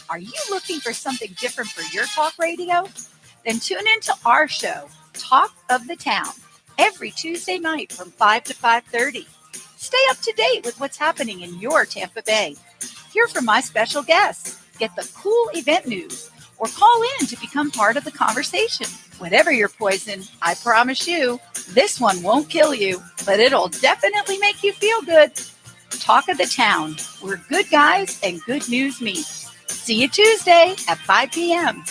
Are you looking for something different for your talk radio? Then tune into our show, Talk of the Town, every Tuesday night from 5 to 5:30. Stay up to date with what's happening in your Tampa Bay. Hear from my special guests, get the cool event news, or call in to become part of the conversation. Whatever your poison, I promise you, this one won't kill you, but it'll definitely make you feel good. Talk of the Town, where good guys and good news meet. See you Tuesday at 5 p.m.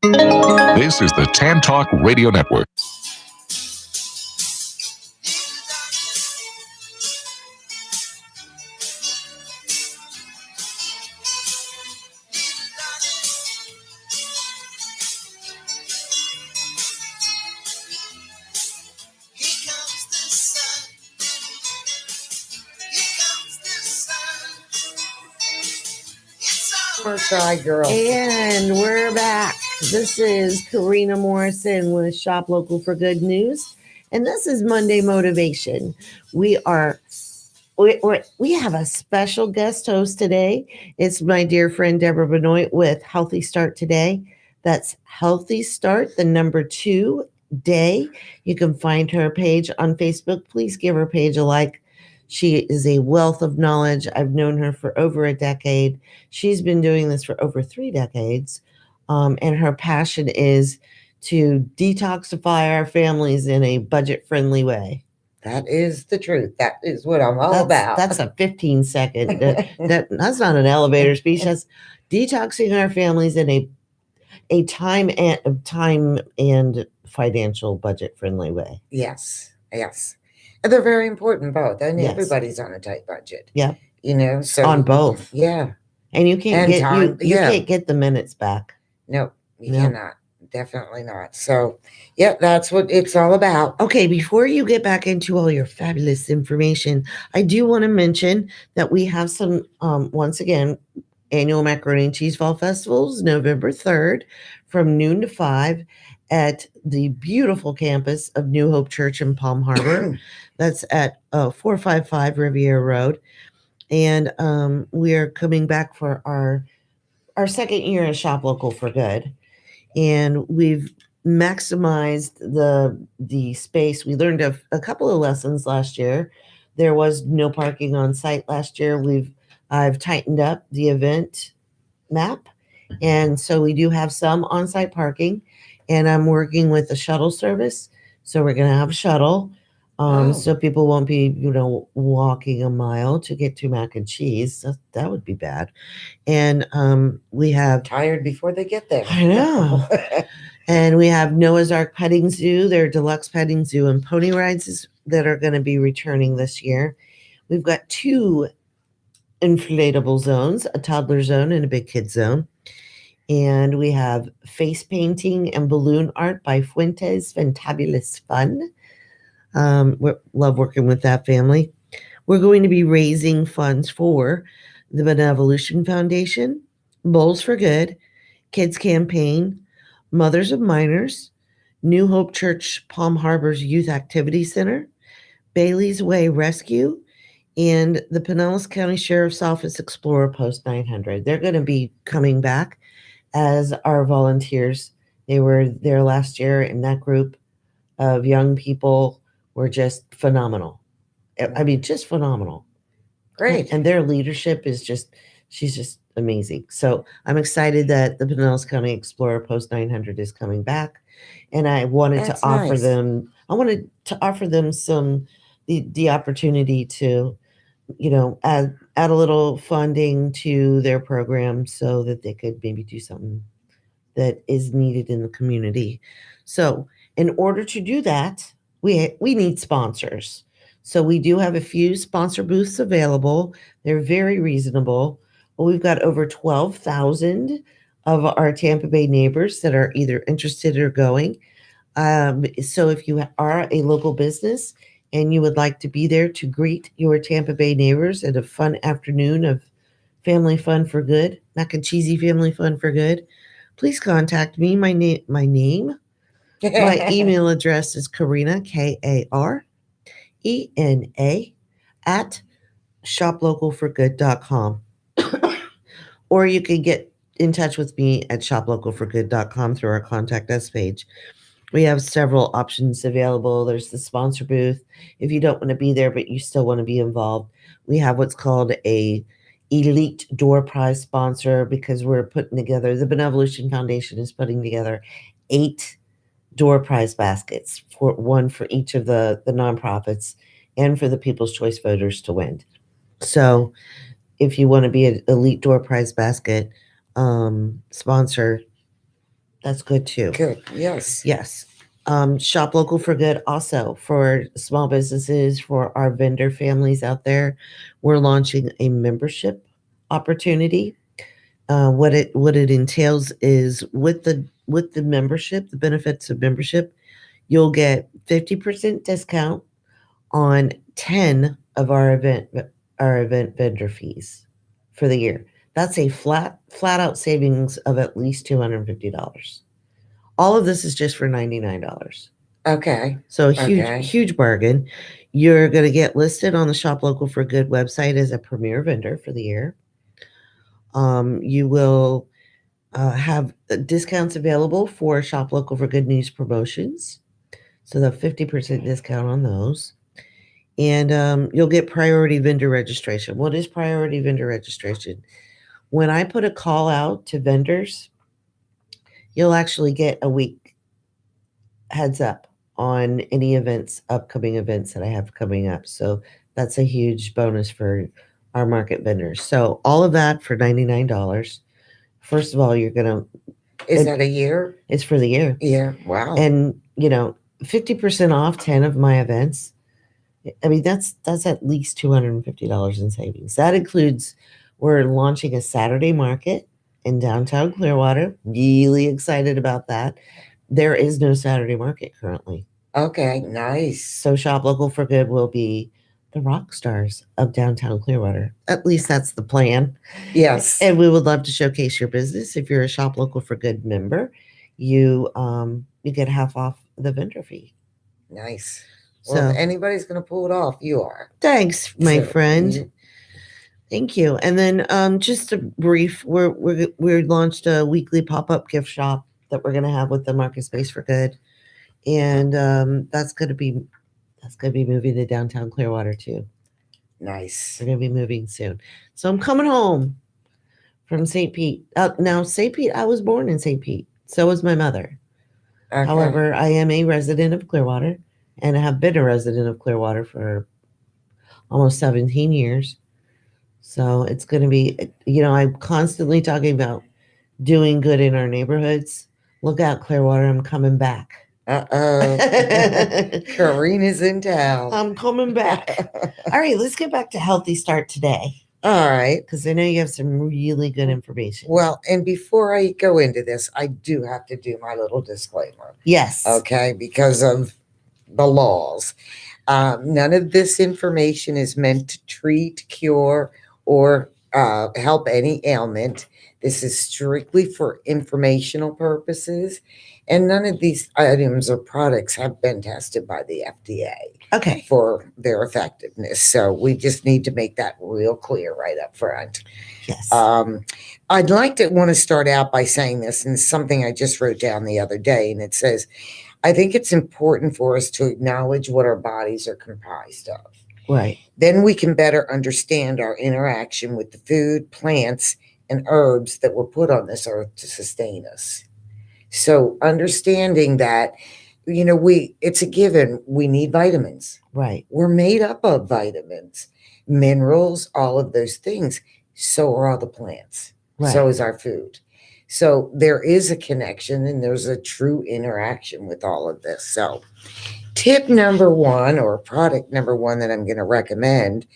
This is the Tan Talk Radio Network. First try, girl. And we're back. This is Karena Morrison with Shop Local for Good News. And this is Monday Motivation. We have a special guest host today. It's my dear friend Debra Benoit with HealthyStart2Day. That's HealthyStart2Day. You can find her page on Facebook. Please give her page a like. She is a wealth of knowledge. I've known her for over a decade. She's been doing this for over 3 decades. And her passion is to detoxify our families in a budget-friendly way. That is the truth. That is what I'm all about. That's a 15-second. That's not an elevator speech. That's detoxing our families in a time and financial budget-friendly way. Yes. And they're very important, both. And Yes. Everybody's on a tight budget. Yeah. So on both. Yeah. And you can't can't get the minutes back. No, you cannot. Definitely not. So, yeah, that's what it's all about. Okay, before you get back into all your fabulous information, I do want to mention that we have some, once again, annual Macaroni and Cheese Fall Festivals, November 3rd from noon to 5 at the beautiful campus of New Hope Church in Palm Harbor. That's at 455 Riviera Road. And we are coming back for our second year of Shop Local for Good. And we've maximized the space. We learned a couple of lessons last year. There was no parking on site last year. I've tightened up the event map. And so we do have some on-site parking. And I'm working with a shuttle service. So we're going to have a shuttle. So people won't be, walking a mile to get to mac and cheese. That would be bad. And we have tired before they get there. I know. And we have Noah's Ark Petting Zoo, their deluxe petting zoo and pony rides that are going to be returning this year. We've got 2 inflatable zones, a toddler zone and a big kid zone. And we have face painting and balloon art by Fuentes Fantabulous Fun. We love working with that family. We're going to be raising funds for the Benevolution Foundation, Bowls for Good, Kids Campaign, Mothers of Minors, New Hope Church Palm Harbor's Youth Activity Center, Bailey's Way Rescue, and the Pinellas County Sheriff's Office Explorer Post 900. They're going to be coming back as our volunteers. They were there last year, and that group of young people were just phenomenal. I mean, just phenomenal. Great. And their leadership she's just amazing. So I'm excited that the Pinellas County Explorer Post 900 is coming back. And I wanted to offer them the opportunity to, add a little funding to their program so that they could maybe do something that is needed in the community. So in order to do that, we need sponsors. So we do have a few sponsor booths available. They're very reasonable. We've got over 12,000 of our Tampa Bay neighbors that are either interested or going. So if you are a local business and you would like to be there to greet your Tampa Bay neighbors at a fun afternoon of family fun for good, mac and cheesy family fun for good, please contact me. My email address is Karena, Karena, at shoplocalforgood.com. Or you can get in touch with me at shoplocalforgood.com through our Contact Us page. We have several options available. There's the sponsor booth. If you don't want to be there, but you still want to be involved, we have what's called a elite door prize sponsor, because we're putting together, the Benevolution Foundation is putting together 8 door prize baskets, one for each of the nonprofits and for the People's Choice voters to win. So if you want to be an elite door prize basket sponsor, that's good too. Good. Yes. Shop Local for Good also for small businesses, for our vendor families out there. We're launching a membership opportunity. What it entails is with the membership, the benefits of membership, you'll get 50% discount on 10 of our event vendor fees for the year. That's a flat out savings of at least $250. All of this is just for $99. Okay. So Okay. huge bargain. You're going to get listed on the Shop Local for Good website as a premier vendor for the year. You will have discounts available for Shop Local for Good news promotions. So the 50% discount on those. And you'll get priority vendor registration. What is priority vendor registration? When I put a call out to vendors, you'll actually get a week heads up on any upcoming events that I have coming up. So that's a huge bonus for our market vendors. So all of that for $99. First of all, you're going to... Is that a year? It's for the year. Yeah. Wow. And, 50% off 10 of my events. I mean, that's at least $250 in savings. That includes, we're launching a Saturday market in downtown Clearwater. Really excited about that. There is no Saturday market currently. Okay, nice. So Shop Local for Good will be the rock stars of downtown Clearwater. At least that's the plan. Yes. And we would love to showcase your business. If you're a Shop Local for Good member, you get half off the vendor fee. Nice. So well, if anybody's going to pull it off, you are. Thanks, my friend. Thank you. And then just a brief, we launched a weekly pop-up gift shop that we're going to have with the MarketSpace for Good. And that's going to be moving to downtown Clearwater too. Nice. We're going to be moving soon. So I'm coming home from St. Pete. Now, St. Pete, I was born in St. Pete. So was my mother. Okay. However, I am a resident of Clearwater, and I have been a resident of Clearwater for almost 17 years. So it's going to be, I'm constantly talking about doing good in our neighborhoods. Look out, Clearwater, I'm coming back. Karena's in town. I'm coming back. All right, let's get back to Healthy Start today. All right. Because I know you have some really good information. Well, and before I go into this, I do have to do my little disclaimer. Yes. Okay, because of the laws. None of this information is meant to treat, cure, or help any ailment. This is strictly for informational purposes. And none of these items or products have been tested by the FDA for their effectiveness. So we just need to make that real clear right up front. Yes. I'd like to want to start out by saying this, and it's something I just wrote down the other day, and it says, I think it's important for us to acknowledge what our bodies are comprised of. Right. Then we can better understand our interaction with the food, plants, and herbs that were put on this earth to sustain us. So understanding that, it's a given. We need vitamins. Right. We're made up of vitamins, minerals, all of those things. So are all the plants. Right. So is our food. So there is a connection and there's a true interaction with all of this. So tip number one, or product number one that I'm going to recommend,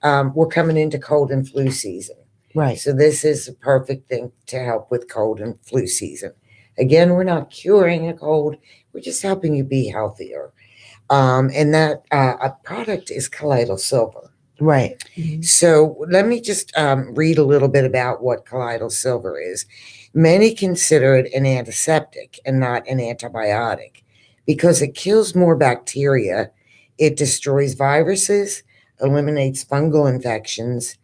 we're coming into cold and flu season. Right. So this is a perfect thing to help with cold and flu season. Again, we're not curing a cold. We're just helping you be healthier. And that a product is colloidal silver. Right. So let me just read a little bit about what colloidal silver is. Many consider it an antiseptic and not an antibiotic because it kills more bacteria. It destroys viruses, eliminates fungal infections.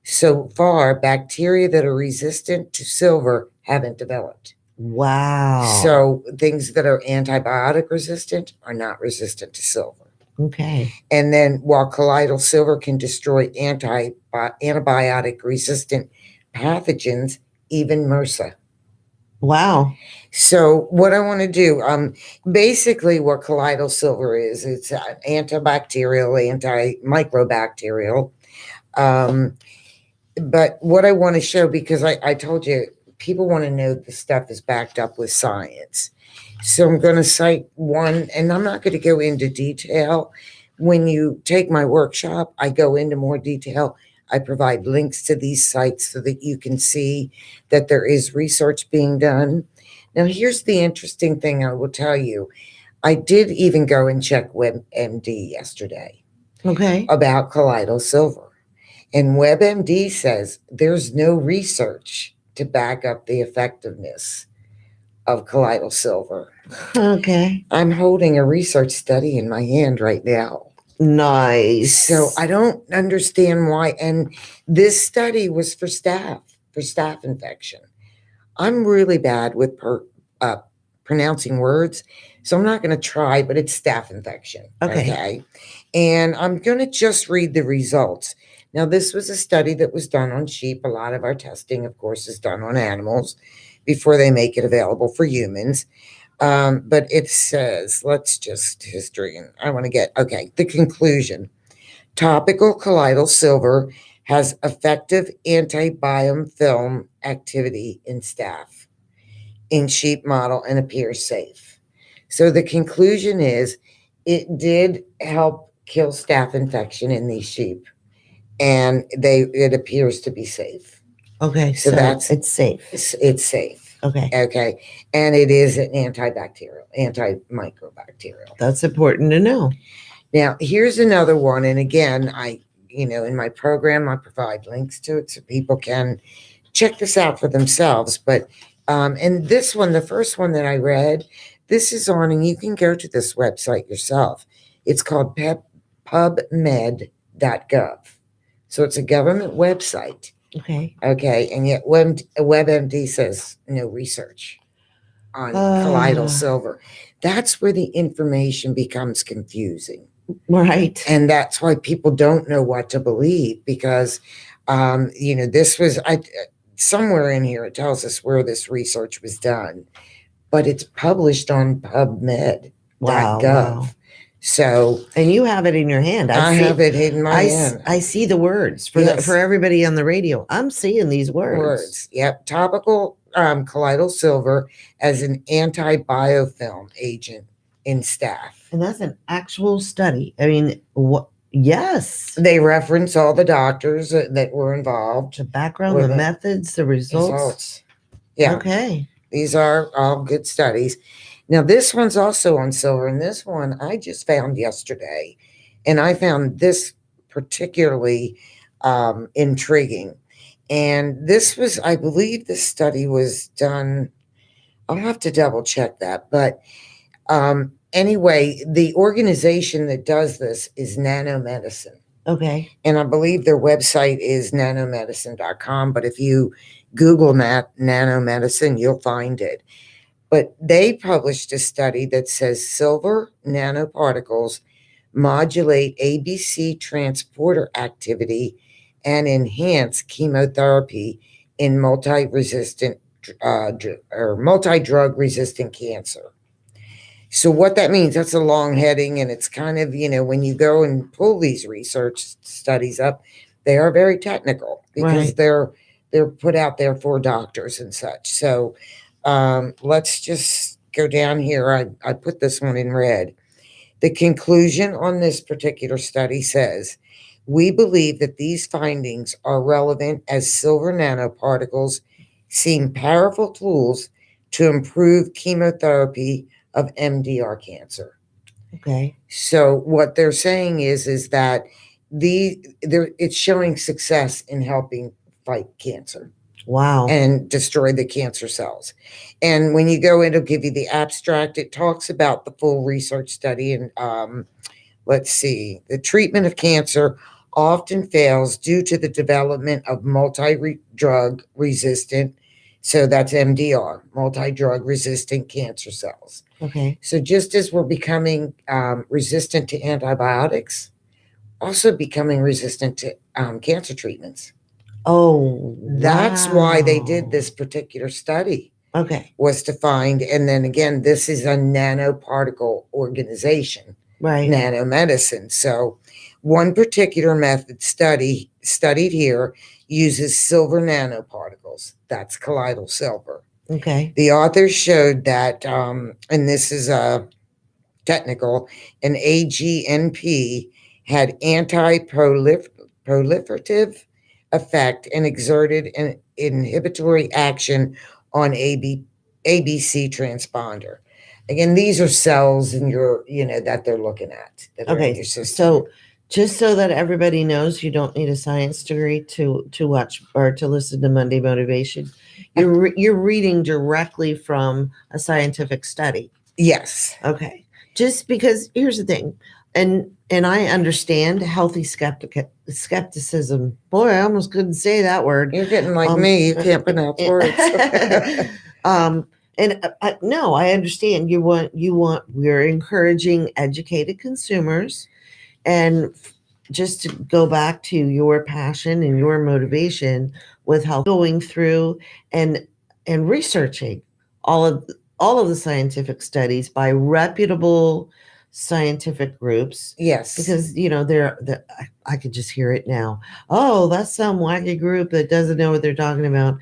So far, bacteria that are resistant to silver haven't developed. Wow. So things that are antibiotic resistant are not resistant to silver. Okay. And then while colloidal silver can destroy antibiotic resistant pathogens, even MRSA. Wow. So what I want to do, basically what colloidal silver is, it's antibacterial, antimicrobacterial. But what I want to show, because I told you, people want to know the stuff is backed up with science. So I'm going to cite one, and I'm not going to go into detail. When you take my workshop, I go into more detail. I provide links to these sites so that you can see that there is research being done. Now, here's the interesting thing I will tell you. I did even go and check WebMD yesterday. Okay. About colloidal silver. And WebMD says there's no research to back up the effectiveness of colloidal silver. Okay. I'm holding a research study in my hand right now. Nice. So I don't understand why. And this study was for staph infection. I'm really bad with pronouncing words, so I'm not going to try, but it's staph infection. Okay. And I'm going to just read the results. Now, this was a study that was done on sheep. A lot of our testing, of course, is done on animals before they make it available for humans. But it says, let's just history. And I want to get, the conclusion. Topical colloidal silver has effective anti-biome film activity in staph in sheep model and appears safe. So the conclusion is it did help kill staph infection in these sheep, and it appears to be safe. Okay, so it's safe. It's safe. Okay. And it is an antimicrobial. That's important to know. Now, here's another one. And again, in my program, I provide links to it so people can check this out for themselves. But, and this one, the first one that I read, this is on, and you can go to this website yourself. It's called PubMed.gov. So it's a government website. Okay. And yet WebMD says no research on colloidal silver. That's where the information becomes confusing. Right. And that's why people don't know what to believe, because, this was, somewhere in here, it tells us where this research was done, but it's published on PubMed.gov. Wow. So, and you have it in your hand. I have it in my hand. I see the words for for everybody on the radio. I'm seeing these words. Yep. Topical colloidal silver as an anti-biofilm agent in staph. And that's an actual study. I mean, what? Yes. They reference all the doctors that were involved. The background, the methods, the results. Yeah. Okay. These are all good studies. Now, this one's also on silver, and this one I just found yesterday, and I found this particularly intriguing. And this was, I believe this study was done, I'll have to double check that, but anyway, the organization that does this is Nanomedicine. Okay. And I believe their website is nanomedicine.com, but if you Google nanomedicine, you'll find it. But they published a study that says silver nanoparticles modulate ABC transporter activity and enhance chemotherapy in multi-drug resistant cancer. So what that means, that's a long heading, and it's kind of, when you go and pull these research studies up, they are very technical because they're put out there for doctors and such. So let's just go down here. I put this one in red. The conclusion on this particular study says, we believe that these findings are relevant as silver nanoparticles seem powerful tools to improve chemotherapy of MDR cancer. Okay. So what they're saying is that it's showing success in helping fight cancer. Wow. And destroy the cancer cells. And when you go in, it'll give you the abstract. It talks about the full research study. And let's see, the treatment of cancer often fails due to the development of multi-drug resistant, so that's MDR, multi-drug resistant cancer cells. Okay. So just as we're becoming resistant to antibiotics, also becoming resistant to cancer treatments. Oh, that's why they did this particular study. Okay. Was to find, and then again, this is a nanoparticle organization, right? Nanomedicine. So one particular method studied here uses silver nanoparticles. That's colloidal silver. Okay. The authors showed that, and this is technical, an AGNP had anti-proliferative effect and exerted an inhibitory action on ABC transponder. Again, these are cells in your, that they're looking at. That are in your system. So Just so that everybody knows, you don't need a science degree to watch or to listen to Monday Motivation. You're reading directly from a scientific study. Yes. Okay. Just because here's the thing, and I understand healthy skepticism. Boy, I almost couldn't say that word. You're getting like me. You can't pronounce words. No, I understand. We're encouraging educated consumers. And just to go back to your passion and your motivation with health, going through and researching all of the scientific studies by reputable scientific groups. Yes. Because I could just hear it now. Oh, that's some wacky group that doesn't know what they're talking about.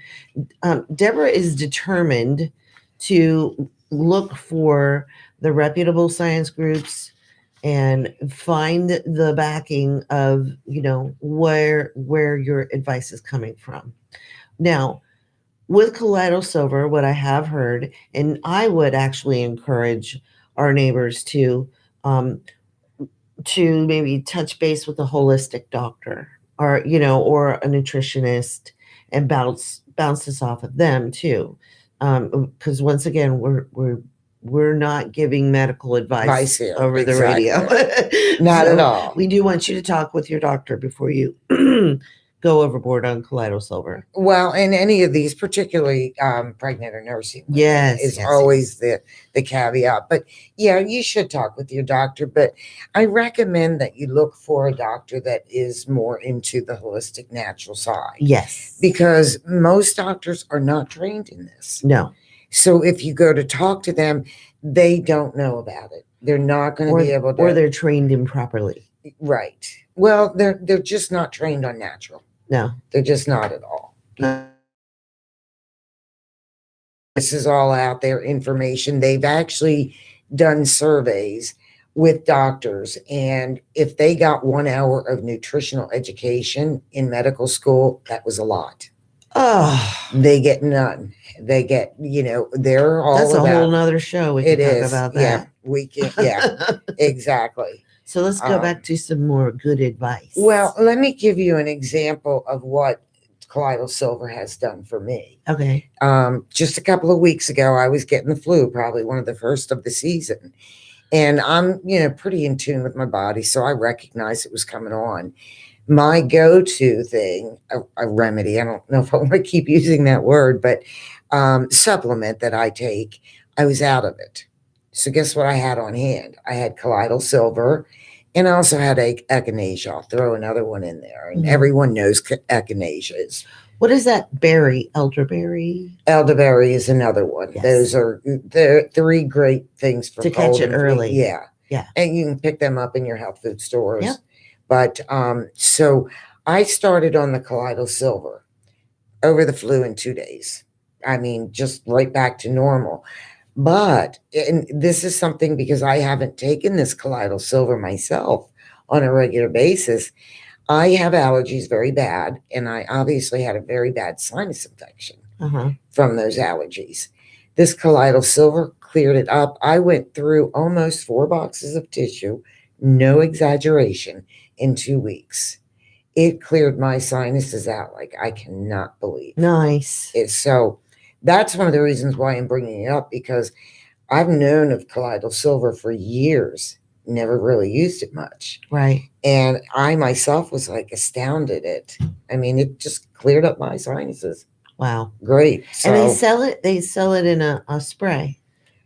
Debra is determined to look for the reputable science groups and find the backing of where your advice is coming from. Now, with Colloidal Silver, what I have heard, and I would actually encourage our neighbors to maybe touch base with a holistic doctor or a nutritionist and bounce this off of them too, because once again we're not giving medical advice here. over the Exactly. radio. Not at all. We do want you to talk with your doctor before you go overboard on Colloidal Silver. Well, in any of these, particularly pregnant or nursing, is always the caveat. But yeah, you should talk with your doctor. But I recommend that you look for a doctor that is more into the holistic natural side. Yes. Because most doctors are not trained in this. No. So if you go to talk to them, they don't know about it. They're not going to be able to. Or they're trained improperly. Right. Well, they're just not trained on natural. No. They're just not at all. This is all out there information. They've actually done surveys with doctors, and if they got 1 hour of nutritional education in medical school, that was a lot. Oh, they get none. They get, they're all that's about, a whole nother show. We can talk about that. Yeah, we can. Yeah, exactly. So let's go back to some more good advice. Well, let me give you an example of what Colloidal Silver has done for me. Okay. Just a couple of weeks ago, I was getting the flu, probably one of the first of the season. And I'm, pretty in tune with my body, so I recognized it was coming on. My go-to thing, a remedy, I don't know if I want to keep using that word, but supplement that I take, I was out of it. So guess what I had on hand? I had Colloidal Silver, and I also had echinacea. I'll throw another one in there. And everyone knows echinacea is. What is that berry? Elderberry? Elderberry is another one. Yes. Those are the 3 great things for to catch it early. Yeah. Yeah. And you can pick them up in your health food stores. Yep. But so I started on the Colloidal Silver over the flu in 2 days. I mean, just right back to normal. But, and this is something because I haven't taken this Colloidal Silver myself on a regular basis. I have allergies very bad, and I obviously had a very bad sinus infection from those allergies. This Colloidal Silver cleared it up. I went through almost 4 boxes of tissue, no exaggeration, in 2 weeks. It cleared my sinuses out like I cannot believe. Nice. So that's one of the reasons why I'm bringing it up, because I've known of Colloidal Silver for years, never really used it much. Right. And I myself was like astounded I mean, it just cleared up my sinuses. Wow. Great. So, and they sell it in a spray.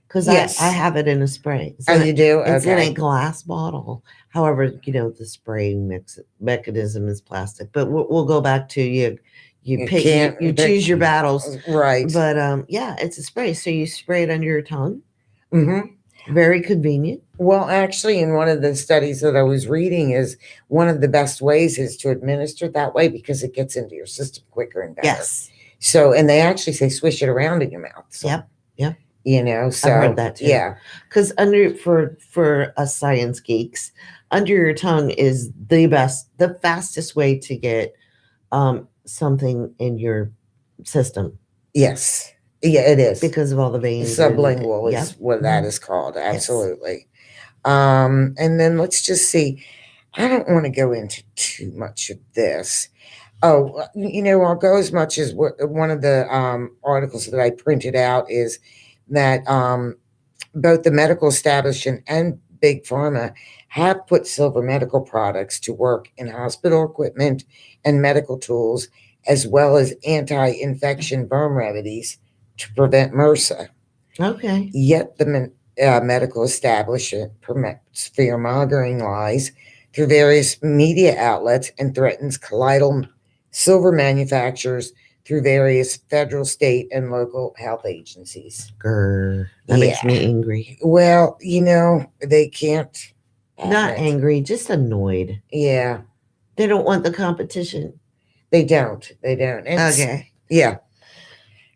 Because yes. I have it in a spray. You do? It's in Okay. a glass bottle. However, the spraying mechanism is plastic. But we'll go back to you choose your battles. Right. But yeah, it's a spray. So you spray it under your tongue. Mm-hmm. Very convenient. Well, actually, in one of the studies that I was reading is one of the best ways is to administer it that way because it gets into your system quicker and better. Yes. So, and they actually say swish it around in your mouth. So, Yep. So I heard that too. Yeah. Because for us science geeks, under your tongue is the fastest way to get something in your system. Yes. Yeah, it is. Because of all the veins. Sublingual is what that is called. Absolutely. Yes. And then let's just see. I don't want to go into too much of this. Oh, I'll go as much as one of the articles that I printed out is that both the medical establishment and Big Pharma have put silver medical products to work in hospital equipment and medical tools, as well as anti-infection burn remedies to prevent MRSA. Okay. Yet the medical establishment permits fear-mongering lies through various media outlets and threatens colloidal silver manufacturers through various federal, state, and local health agencies. Grr, that makes me angry. Well, they can't. Not angry, just annoyed. Yeah. They don't want the competition. They don't. Okay. Yeah.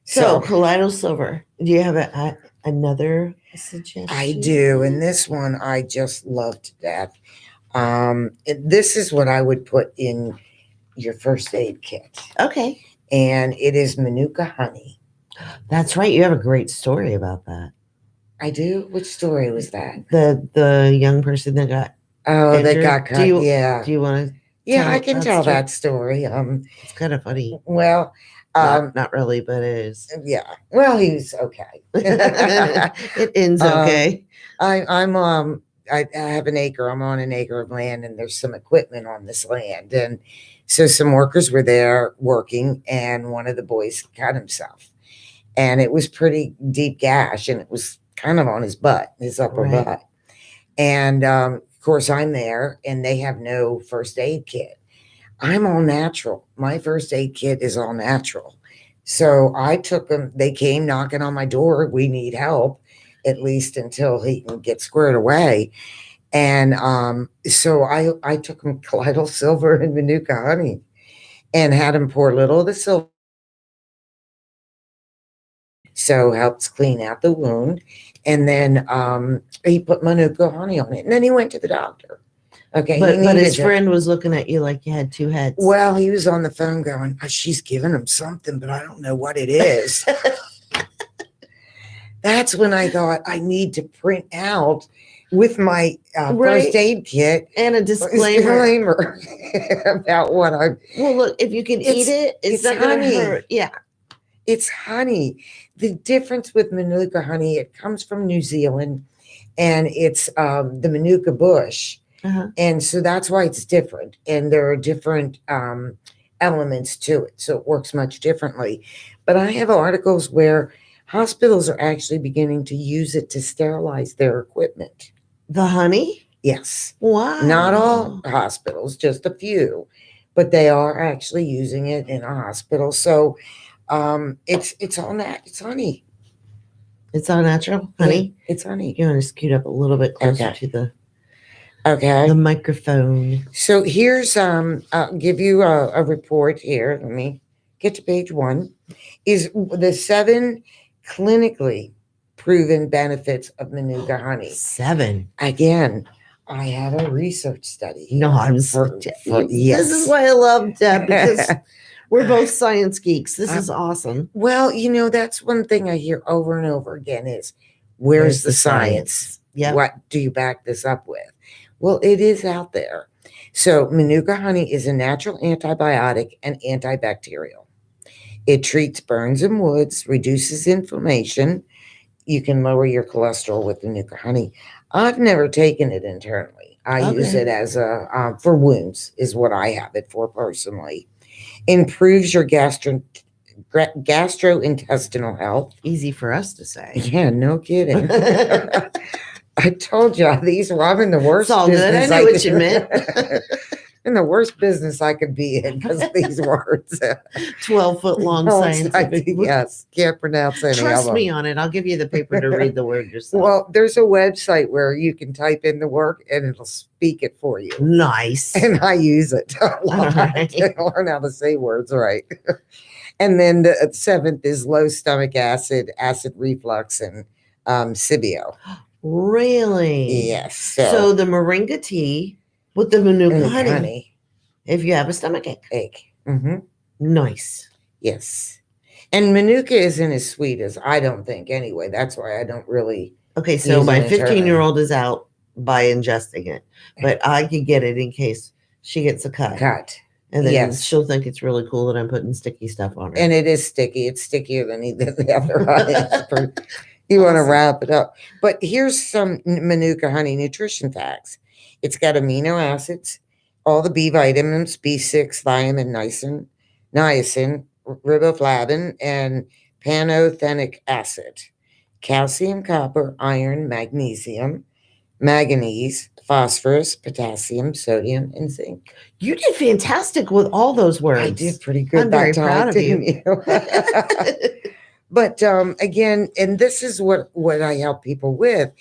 So colloidal silver. Do you have another suggestion? I do. And this one I just love to death. This is what I would put in your first aid kit. Okay. And it is Manuka honey. That's right. You have a great story about that. I do? Which story was that? The young person that got injured. That got cut. Do you want to? Yeah, I can tell that story. It's kind of funny. Well, not really, but it is. Yeah. Well, he's okay. It ends okay. I have an acre. I'm on an acre of land, and there's some equipment on this land, and so some workers were there working, and one of the boys cut himself, and it was pretty deep gash, and it was kind of on his butt, his upper butt, and of course I'm there, and they have no first aid kit. I'm all natural. My first aid kit is all natural. So I took them. They came knocking on my door. We need help, at least until he can get squared away. And so I took him colloidal silver and Manuka honey and had him pour a little of the silver. So helps clean out the wound. And then he put Manuka honey on it. And then he went to the doctor. Okay. But his friend was looking at you like you had two heads. Well, he was on the phone going, she's giving him something, but I don't know what it is. That's when I thought I need to print out with my first aid kit and a disclaimer about what I'm. Well, look, if you can eat it, it's not going to hurt. Yeah. It's honey. The difference with Manuka honey, it comes from New Zealand, and it's the Manuka bush. Uh-huh. And so that's why it's different. And there are different elements to it. So it works much differently. But I have articles where hospitals are actually beginning to use it to sterilize their equipment. The honey? Yes. Wow. Not all hospitals, just a few. But they are actually using it in a hospital. So it's all that. It's honey. It's all natural honey? Yeah, it's honey. You want to scoot up a little bit closer to the microphone. So here's I'll give you a report here. Let me get to page 1. Is the 7 clinically proven benefits of Manuka honey. 7. Again, I have a research study. No, I'm yes. This is why I love Deb, because we're both science geeks. This is awesome. Well, that's one thing I hear over and over again is where's the science? Yeah. What do you back this up with? Well, it is out there. So Manuka honey is a natural antibiotic and antibacterial. It treats burns and woods, reduces inflammation. You can lower your cholesterol with Manuka honey. I've never taken it internally. I use it as for wounds is what I have it for personally. Improves your gastrointestinal health. Easy for us to say. Yeah, no kidding. I told you I'm in the worst. It's all good. I know what you meant. In the worst business I could be in because of these words. 12-foot long scientific. Yes, can't pronounce any of them. Trust me on it. I'll give you the paper to read the word yourself. Well, there's a website where you can type in the word and it'll speak it for you. Nice. And I use it a lot to learn how to say words right. And then the 7th is low stomach acid, acid reflux, and Sibio. Really? Yes. So the moringa tea with the Manuka honey. If you have a stomach ache. Mm-hmm. Nice. Yes. And Manuka isn't as sweet as I don't think anyway. That's why I don't really. Okay, so my 15-year-old is out by ingesting it, but I could get it in case she gets a cut. And then Yes. she'll think it's really cool that I'm putting sticky stuff on her. And it is sticky. It's stickier than the other honey. You want to wrap it up. But here's some Manuka honey nutrition facts. It's got amino acids, all the B vitamins, B6, thiamine, niacin, riboflavin, and pantothenic acid, calcium, copper, iron, magnesium, manganese, phosphorus, potassium, sodium, and zinc. You did fantastic with all those words. I did pretty good. I'm very that time, proud of you. didn't you? But again, and this is what I help people with,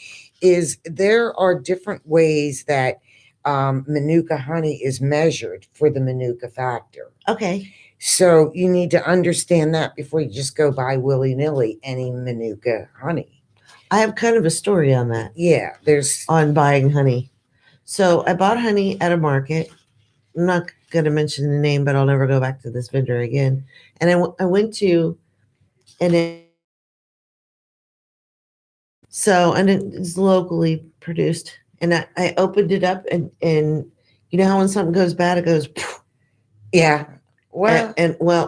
is there are different ways that Manuka honey is measured for the Manuka factor. Okay. So you need to understand that before you just go buy willy-nilly any Manuka honey. I have kind of a story on that. Yeah, there's on buying honey. So I bought honey at a market. I'm not going to mention the name, but I'll never go back to this vendor again. And I went to, and it's locally produced. And I opened it up, and you know how when something goes bad, it goes, yeah. Well,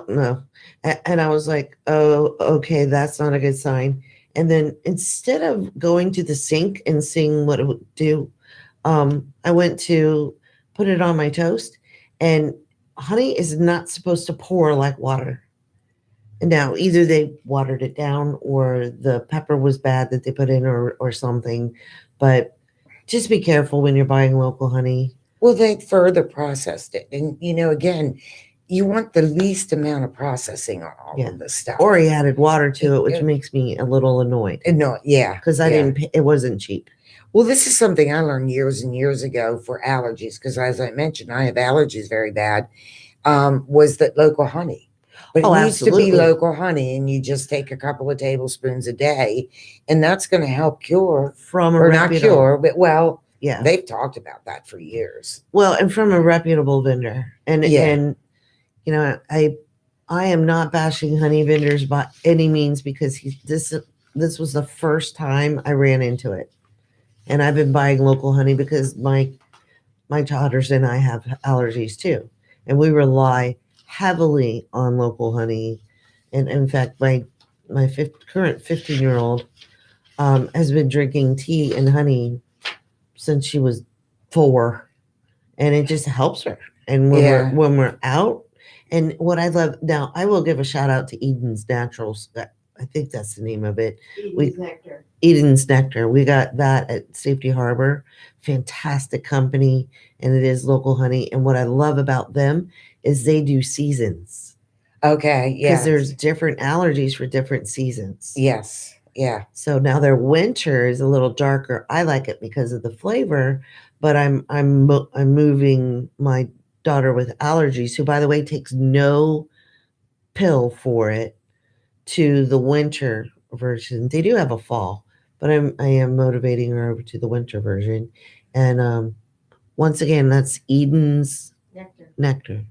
no. And I was like, oh, okay, that's not a good sign. And then instead of going to the sink and seeing what it would do, I went to put it on my toast. And honey is not supposed to pour like water. And now either they watered it down or the pepper was bad that they put in or something. But just be careful when you're buying local honey. Well, they further processed it. And, again, you want the least amount of processing on all of this stuff. Or he added water to it, which makes me a little annoyed. No, yeah. Because it wasn't cheap. Well, this is something I learned years and years ago for allergies, because as I mentioned, I have allergies very bad, was that local honey. But it needs to be local honey, and you just take a couple of tablespoons a day, and that's going to help cure not cure, but yeah, they've talked about that for years. Well, and from a reputable vendor, and I am not bashing honey vendors by any means, because this was the first time I ran into it, and I've been buying local honey because my daughters and I have allergies too, and we rely heavily on local honey. And in fact, my current 15-year-old has been drinking tea and honey since she was 4, and it just helps her. And when we're out, and what I love now, I will give a shout out to Eden's Naturals. I think that's the name of it. Eden's Nectar. We got that at Safety Harbor. Fantastic company, and it is local honey. And what I love about them is they do seasons. Okay, yeah. Because there's different allergies for different seasons. Yes, yeah. So now their winter is a little darker. I like it because of the flavor, but I'm moving my daughter with allergies, who, by the way, takes no pill for it, to the winter version. They do have a fall, but I am motivating her over to the winter version. And once again, that's Eden's Nectar.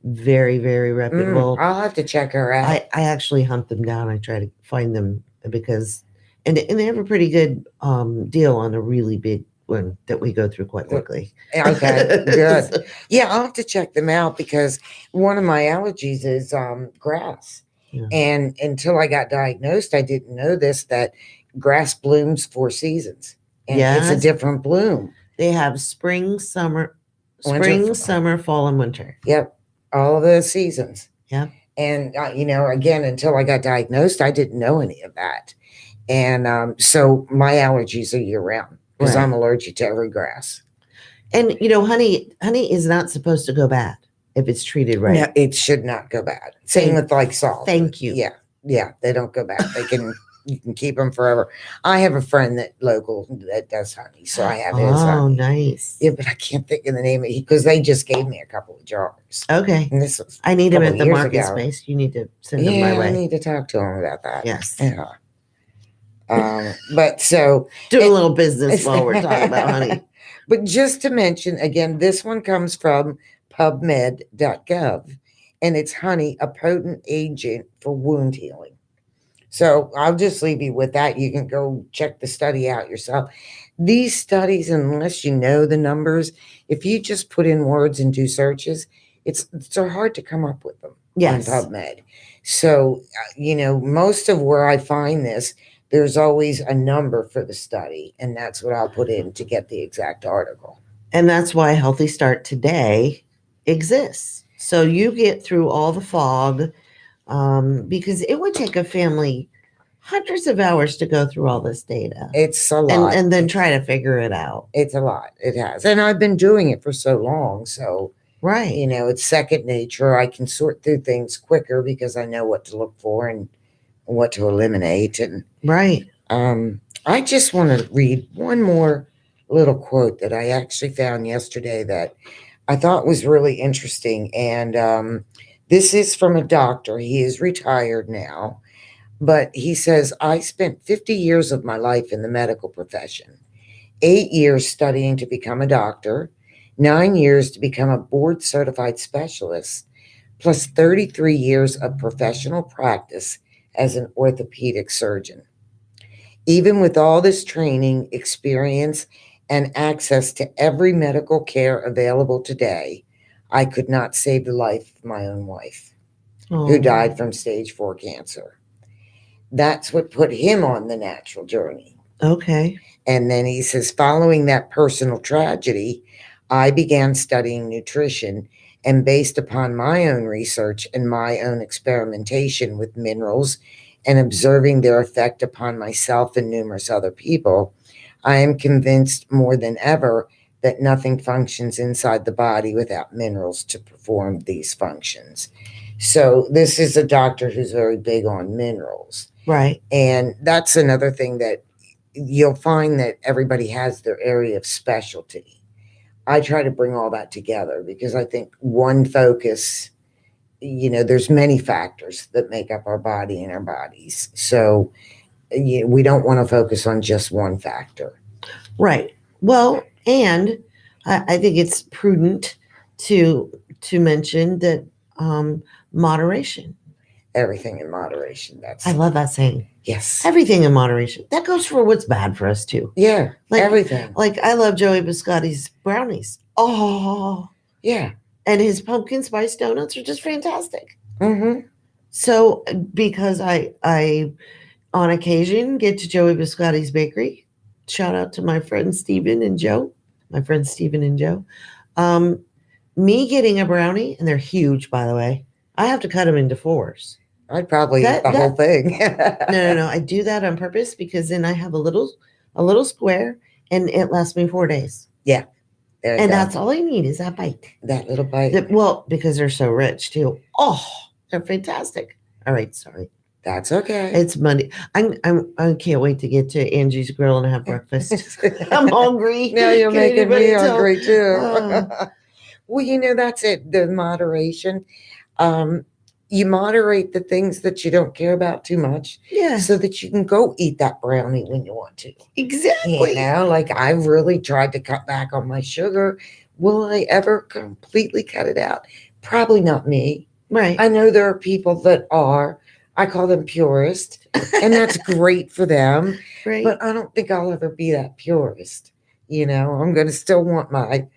Very, very reputable. I'll have to check her out. I actually hunt them down. I try to find them because, and they have a pretty good deal on a really big one that we go through quite quickly. Okay, good. Yeah, I'll have to check them out, because one of my allergies is grass. Yeah. And until I got diagnosed, I didn't know that grass blooms 4 seasons. And it's a different bloom. They have spring, summer, fall, and winter. Yep. All of those seasons. Yep. And, again, until I got diagnosed, I didn't know any of that. And so my allergies are year round, because I'm allergic to every grass. And, honey is not supposed to go bad if it's treated right. No, it should not go bad. Same with like salt. Thank you. Yeah. They don't go bad. You can keep them forever. I have a friend that does honey, so I have his honey. Oh, nice. Yeah, but I can't think of the name of it, because they just gave me a couple of jars. Okay. And this was I need him at the MarketSpace. You need to send him my way. I need to talk to him about that. Yes. Yeah. But so do a little business while we're talking about honey. But just to mention again, this one comes from PubMed.gov, and it's honey, a potent agent for wound healing. So I'll just leave you with that. You can go check the study out yourself. these studies, unless you know the numbers, if you just put in words and do searches, it's so hard to come up with them Yes. on PubMed. So, most of where I find this, there's always a number for the study, and that's what I'll put in to get the exact article. And that's why Healthy Start Today exists. So you get through all the fog, because it would take a family hundreds of hours to go through all this data. It's a lot. And then try to figure it out. It's a lot. It has. And I've been doing it for so long. So, right. It's second nature. I can sort through things quicker because I know what to look for and what to eliminate. And right. I just want to read one more little quote that I actually found yesterday that I thought was really interesting. And this is from a doctor. He is retired now. But he says, I spent 50 years of my life in the medical profession, 8 years studying to become a doctor, 9 years to become a board certified specialist, plus 33 years of professional practice as an orthopedic surgeon. Even with all this training, experience, and access to every medical care available today, I could not save the life of my own wife, who died from stage 4 cancer. That's what put him on the natural journey. Okay. And then he says, following that personal tragedy, I began studying nutrition, and based upon my own research and my own experimentation with minerals and observing their effect upon myself and numerous other people, I am convinced more than ever that nothing functions inside the body without minerals to perform these functions. So this is a doctor who's very big on minerals. Right. And that's another thing that you'll find that everybody has their area of specialty. I try to bring all that together because I think one focus, there's many factors that make up our body and our bodies. So we don't want to focus on just one factor. Right. Well, and I think it's prudent to mention that moderation. Everything in moderation. I love that saying. Yes. Everything in moderation. That goes for what's bad for us too. Yeah. Everything. Like I love Joey Biscotti's brownies. Oh. Yeah. And his pumpkin spice donuts are just fantastic. Mm-hmm. So because I on occasion get to Joey Biscotti's bakery. Shout out to my friends Stephen and Joe. Me getting a brownie, and they're huge, by the way. I have to cut them into 4s. I'd probably eat the whole thing. No. I do that on purpose because then I have a little square, and it lasts me 4 days. Yeah. And that's all I need is that bite. That little bite. Because they're so rich too. Oh, they're fantastic. All right, sorry. That's okay. It's Monday. I can't wait to get to Angie's Grill and have breakfast. I'm hungry. Now you're making me hungry too. Well, that's it. The moderation. You moderate the things that you don't care about too much. Yeah. So that you can go eat that brownie when you want to. Exactly. Like I've really tried to cut back on my sugar. Will I ever completely cut it out? Probably not me. Right. I know there are people that are. I call them purist, and that's great for them. Right. But I don't think I'll ever be that purist. I'm going to still want my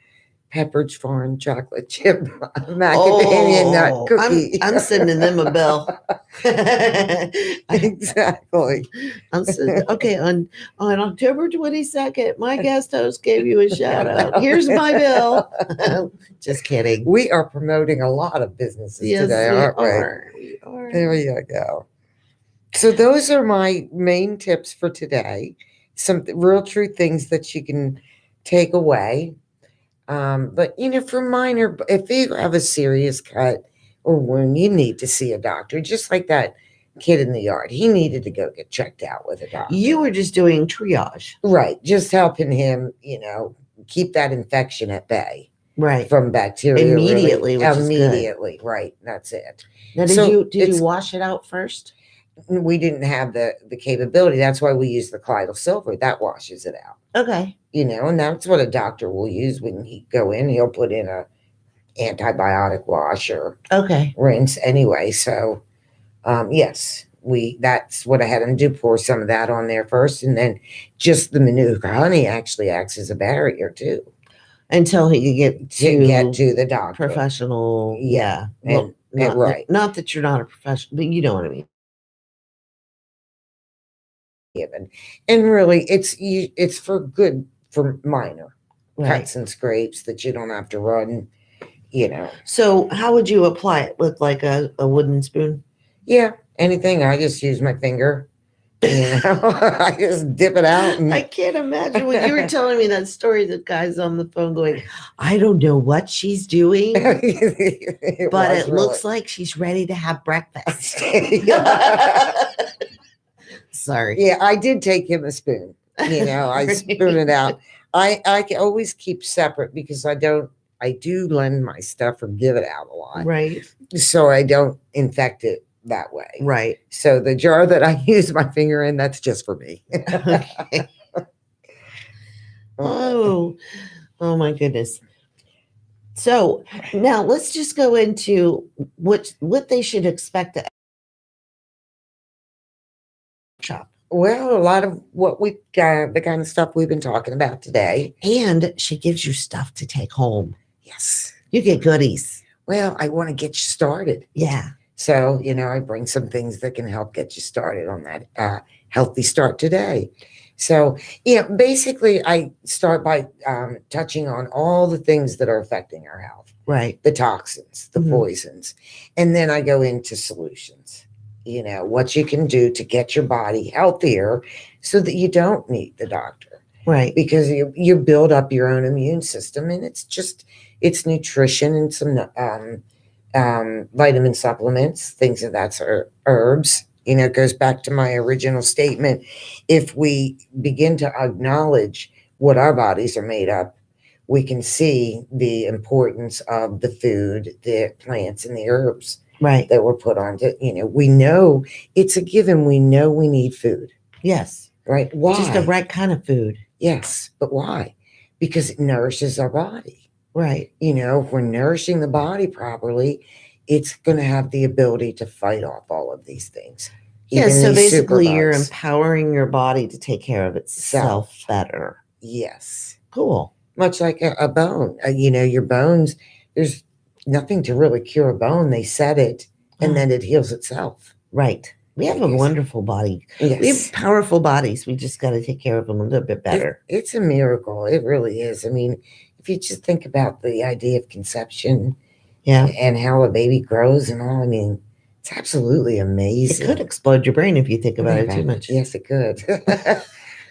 Pepperidge Farm chocolate chip macadamia nut cookie. I'm sending them a bill. Exactly. Okay, on October 22nd, my guest host gave you a shout out. Here's my bill. Just kidding. We are promoting a lot of businesses today, aren't we? There you go. So those are my main tips for today. Some real true things that you can take away. But for minor, if you have a serious cut or wound, you need to see a doctor. Just like that kid in the yard, he needed to go get checked out with a doctor. You were just doing triage, right? Just helping him, keep that infection at bay, right? From bacteria immediately, immediately, right? That's it. Now, did you wash it out first? We didn't have the capability. That's why we use the colloidal silver. That washes it out. Okay. And that's what a doctor will use when he go in. He'll put in a antibiotic wash or rinse anyway. So, yes, that's what I had him do, pour some of that on there first, and then just the Manuka honey actually acts as a barrier too. Until he could get to the doctor. Professional. Yeah. Well, not right. Not that you're not a professional, but you know what I mean. And really it's for minor Right. cuts and scrapes that you don't have to run, So how would you apply it? With like a wooden spoon? Yeah, anything. I just use my finger. I just dip it out. And I can't imagine when you were telling me that story, the guy's on the phone going, I don't know what she's doing, but it looks like she's ready to have breakfast. Sorry. Yeah, I did take him a spoon. I spoon it out. I can always keep separate because I do lend my stuff or give it out a lot. Right. So I don't infect it that way. Right. So the jar that I use my finger in, that's just for me. Okay. Oh my goodness. So now let's just go into what they should expect at shop. Well, a lot of what we got, the kind of stuff we've been talking about today. And she gives you stuff to take home. Yes. You get goodies. Well, I want to get you started. Yeah. So, I bring some things that can help get you started on that healthy start today. So, basically I start by touching on all the things that are affecting our health. Right. The toxins, the poisons. And then I go into solutions. What you can do to get your body healthier so that you don't need the doctor. Right. Because you build up your own immune system, and it's nutrition and some vitamin supplements, things of that sort, herbs. It goes back to my original statement. If we begin to acknowledge what our bodies are made of, we can see the importance of the food, the plants, and the herbs. Right. That were put on to, we know it's a given. We know we need food. Yes. Right. Why? Just the right kind of food. Yes. But why? Because it nourishes our body. Right. If we're nourishing the body properly, it's going to have the ability to fight off all of these things. Yeah. So basically you're superbugs. empowering your body to take care of itself better. Yes. Cool. Much like a bone. Your bones, there's nothing to really cure a bone. They set it and then it heals itself. Right. We have a wonderful body. Yes. We have powerful bodies. We just got to take care of them a little bit better. It's a miracle. It really is. I mean, if you just think about the idea of conception and how a baby grows and all, I mean, it's absolutely amazing. It could explode your brain if you think about it too much. Yes, it could.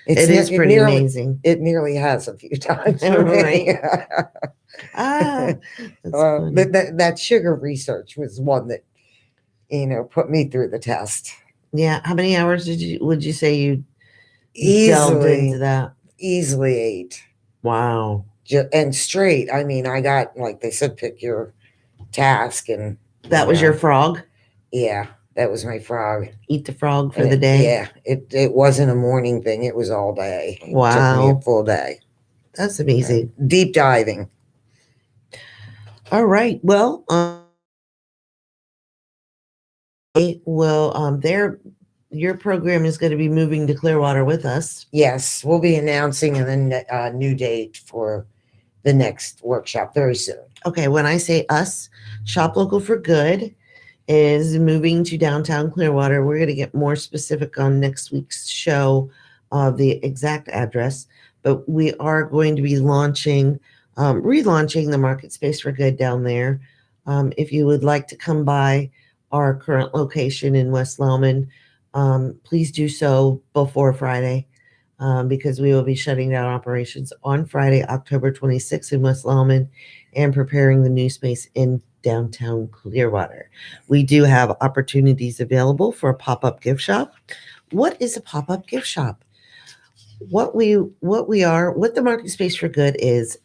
It is pretty amazing. It nearly has a few times. Right. But that sugar research was one that, put me through the test. Yeah. How many hours would you say you delved Easily into that? Easily 8. Wow. And straight. I mean, I got, like they said, pick your task. And that was your frog? Yeah. That was my frog. Eat the frog for the day? Yeah. It wasn't a morning thing. It was all day. Wow. It took me a full day. That's amazing. Deep diving. All right. Well, your program is going to be moving to Clearwater with us. Yes. We'll be announcing a new date for the next workshop very soon. Okay. When I say us, Shop Local for Good is moving to downtown Clearwater. We're going to get more specific on next week's show of the exact address, but we are going to be relaunching the MarketSpace for Good down there. If you would like to come by our current location in West Lellman, please do so before Friday, because we will be shutting down operations on Friday, October 26th in West Lellman, and preparing the new space in downtown Clearwater. We do have opportunities available for a pop-up gift shop. What is a pop-up gift shop? What the MarketSpace for Good is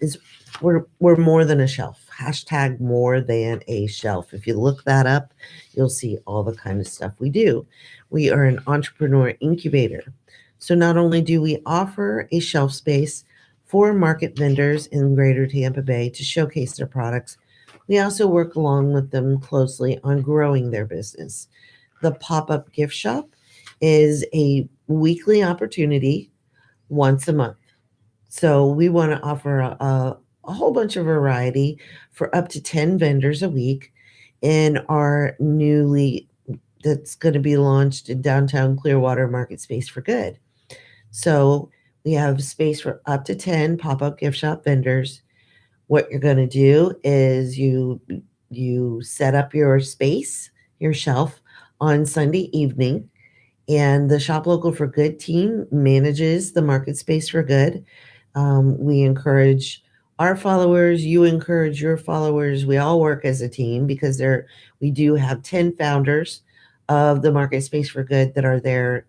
we're more than a shelf. Hashtag more than a shelf. If you look that up, you'll see all the kind of stuff we do. We are an entrepreneur incubator. So not only do we offer a shelf space for market vendors in Greater Tampa Bay to showcase their products, we also work along with them closely on growing their business. the pop-up gift shop is a weekly opportunity once a month. So we want to offer a whole bunch of variety for up to 10 vendors a week in our that's going to be launched in downtown Clearwater MarketSpace for Good. So we have space for up to 10 pop-up gift shop vendors. What you're going to do is you set up your space, your shelf on Sunday evening, and the Shop Local for Good team manages the MarketSpace for Good. We encourage our followers, you encourage your followers. We all work as a team because we do have 10 founders of the MarketSpace for Good that are there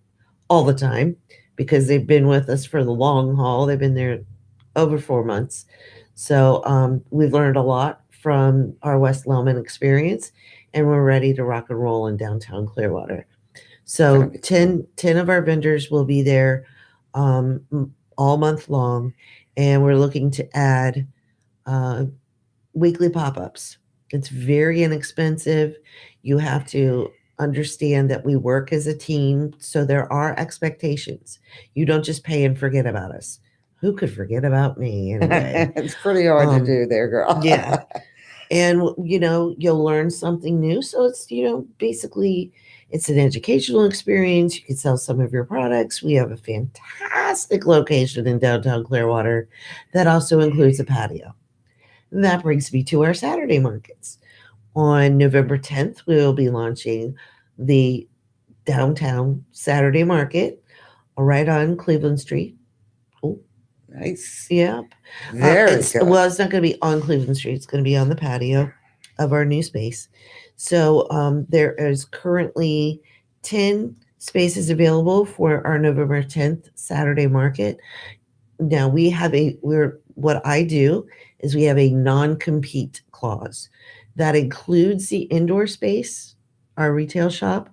all the time because they've been with us for the long haul. They've been there over 4 months. So we've learned a lot from our West Lellman experience, and we're ready to rock and roll in downtown Clearwater. So 10 of our vendors will be there all month long, and we're looking to add weekly pop-ups. It's very inexpensive. You have to understand that we work as a team, so there are expectations. You don't just pay and forget about us. Who could forget about me anyway? It's pretty hard to do there, girl. Yeah. And, you'll learn something new. So it's, basically it's an educational experience. You can sell some of your products. We have a fantastic location in downtown Clearwater that also includes a patio. And that brings me to our Saturday markets. On November 10th, we will be launching the downtown Saturday market right on Cleveland Street. Oh, nice. Yep. Very good. Well, it's not going to be on Cleveland Street. It's going to be on the patio of our new space. So there is currently 10 spaces available for our November 10th Saturday market. Now what I do is we have a non-compete clause that includes the indoor space, our retail shop.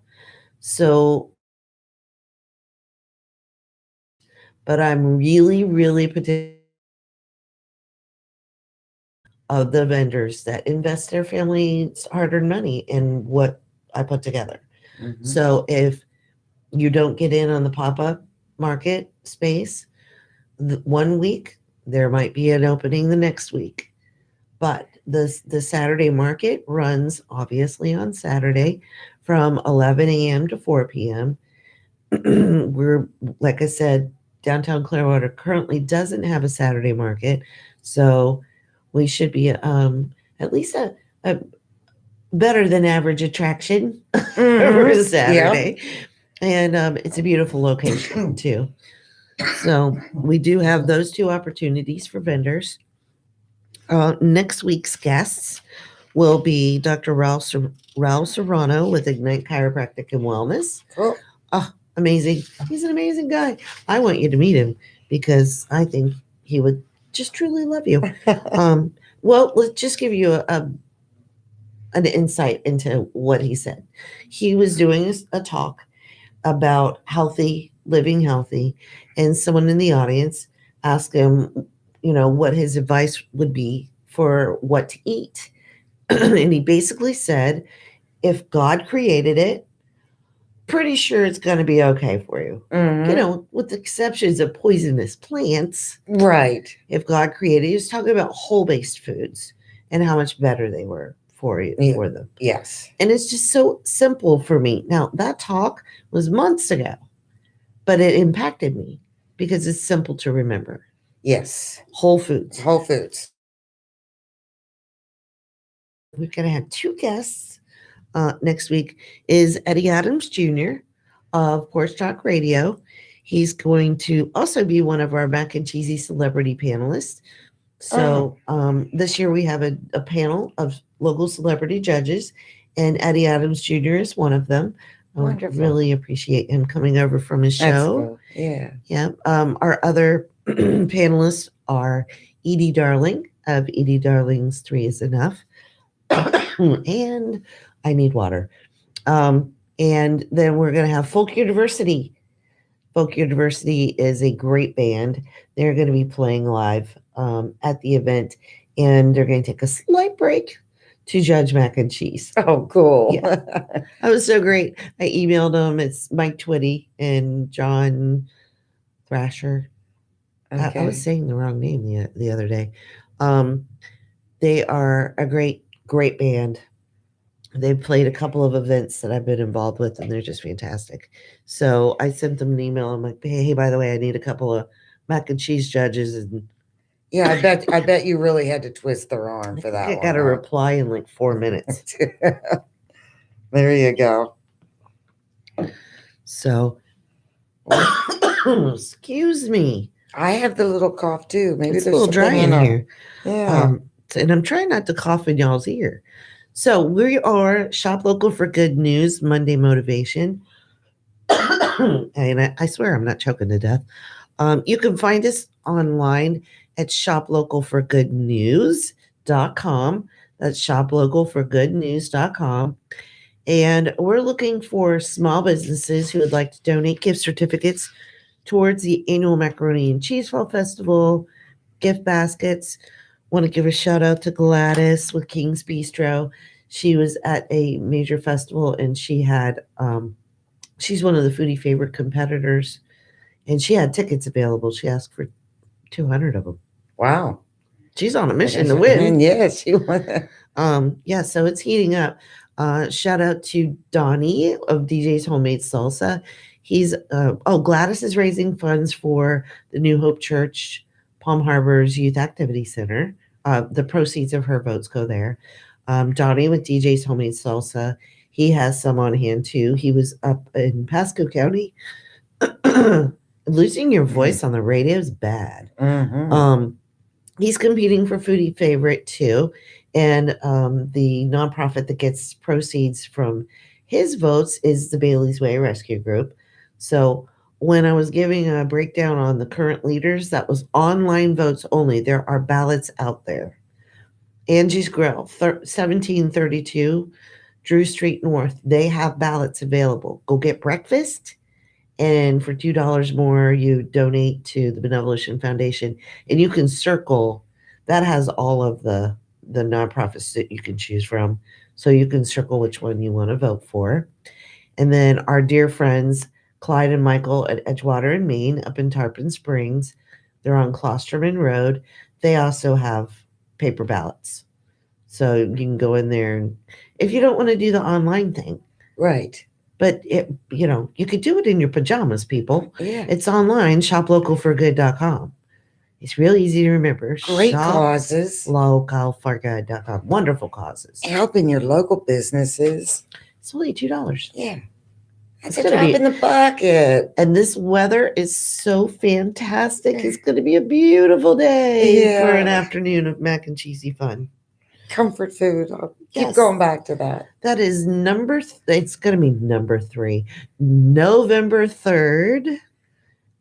So, but I'm really, really particular of the vendors that invest their family's hard-earned money in what I put together. Mhm. So if you don't get in on the pop-up market space 1 week, there might be an opening the next week. But the Saturday market runs obviously on Saturday from 11 a.m. to 4 p.m. We're, like I said, downtown Clearwater currently doesn't have a Saturday market. So we should be at least a better than average attraction for Saturday. Yeah. And it's a beautiful location too. So we do have those two opportunities for vendors. Next week's guests will be Dr. Raul Serrano with Ignite Chiropractic and Wellness. Cool. Oh, amazing. He's an amazing guy. I want you to meet him because I think he would just truly love you. Well, let's just give you an insight into what he said. He was doing a talk about living healthy, and someone in the audience asked him, what his advice would be for what to eat. And he basically said, if God created it, pretty sure it's going to be okay for you. Mhm. With the exceptions of poisonous plants. Right. If God created, he was talking about whole-based foods and how much better they were for you, for them. Yes. And it's just so simple for me. Now, that talk was months ago, but it impacted me because it's simple to remember. Yes. Whole foods. Whole foods. We're going to have two guests next week. Is Eddie Adams Jr. of Porch Talk Radio. He's going to also be one of our Mac and Cheesy celebrity panelists. So this year we have a panel of local celebrity judges, and Eddie Adams Jr. is one of them. I really appreciate him coming over from his show. Yeah. Yeah. Our other panelists are Edie Darling of Edie Darling's 3 is Enough. And I need water. And then we're going to have Folk University. Folk University is a great band. They're going to be playing live at the event, and they're going to take a slight break to judge mac and cheese. Oh, cool. Yeah. That was so great. I emailed them. It's Mike Twitty and John Thrasher. I was saying the wrong name the other day. They are a great band. They've played a couple of events that I've been involved with, and they're just fantastic. So I sent them an email. I'm like, hey, by the way, I need a couple of mac and cheese judges. And yeah, I bet you really had to twist their arm for that. I got a reply in like 4 minutes. There you go. So, excuse me. I have the little cough too. Maybe It's a there's little dry in here. Yeah. And I'm trying not to cough in y'all's ear. So we are Shop Local for Good News, Monday Motivation. And I swear I'm not choking to death. You can find us online at shoplocalforgoodnews.com. That's shoplocalforgoodnews.com. And we're looking for small businesses who would like to donate gift certificates towards the annual Macaroni and Cheese Fall Festival, gift baskets. Want to give a shout out to Gladys with King's Bistro. She was at a major festival and she had, she's one of the foodie favorite competitors, and she had tickets available. She asked for 200 of them. Wow. She's on a mission to win. Yes, she won. Yeah, so it's heating up. Shout out to Donnie of DJ's Homemade Salsa. He's Gladys is raising funds for the New Hope Church Palm Harbor's Youth Activity Center. The proceeds of her votes go there. Donnie with DJ's Homemade Salsa, he has some on hand too. He was up in Pasco County. Losing your voice on the radio is bad. Mm-hmm. He's competing for Foodie Favorite too. And the nonprofit that gets proceeds from his votes is the Bailey's Way Rescue Group. So when I was giving a breakdown on the current leaders, that was online votes only. There are ballots out there. Angie's Grill, 1732 Drew Street North. They have ballots available. Go get breakfast. And for $2 more, you donate to the Benevolent Foundation. And you can circle. That has all of the nonprofits that you can choose from. So you can circle which one you want to vote for. And then our dear friends, Clyde and Michael at Edgewater in Maine, up in Tarpon Springs. They're on Klosterman Road. They also have paper ballots. So you can go in there, and if you don't want to do the online thing. Right. But you could do it in your pajamas, people. Yeah. It's online, shoplocalforgood.com. It's real easy to remember. Great causes. Localforgood.com. Wonderful causes. Helping your local businesses. It's only $2. Yeah. That's a drop in the bucket. And this weather is so fantastic. It's going to be a beautiful day for an afternoon of mac and cheesy fun. Comfort food. I'll keep going back to that. That is it's going to be number 3. November 3rd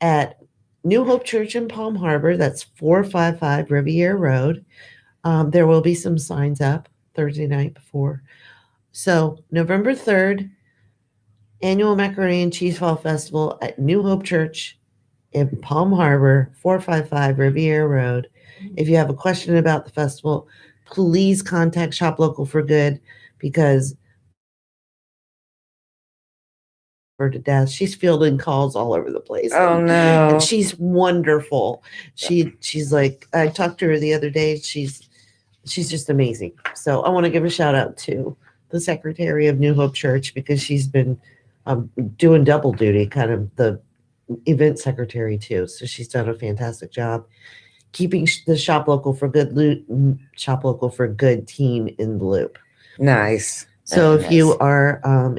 at New Hope Church in Palm Harbor. That's 455 Riviera Road. There will be some signs up Thursday night before. So November 3rd, Annual Macaroni and Cheese Fall Festival at New Hope Church in Palm Harbor, 455 Riviera Road. If you have a question about the festival, please contact Shop Local for Good, because her to death. She's fielding calls all over the place. Oh no. And she's wonderful. She's like, I talked to her the other day. She's just amazing. So I want to give a shout out to the secretary of New Hope Church, because she's been doing double duty, kind of the event secretary too. So she's done a fantastic job keeping the Shop Local for Good team in the loop. Nice. So if you are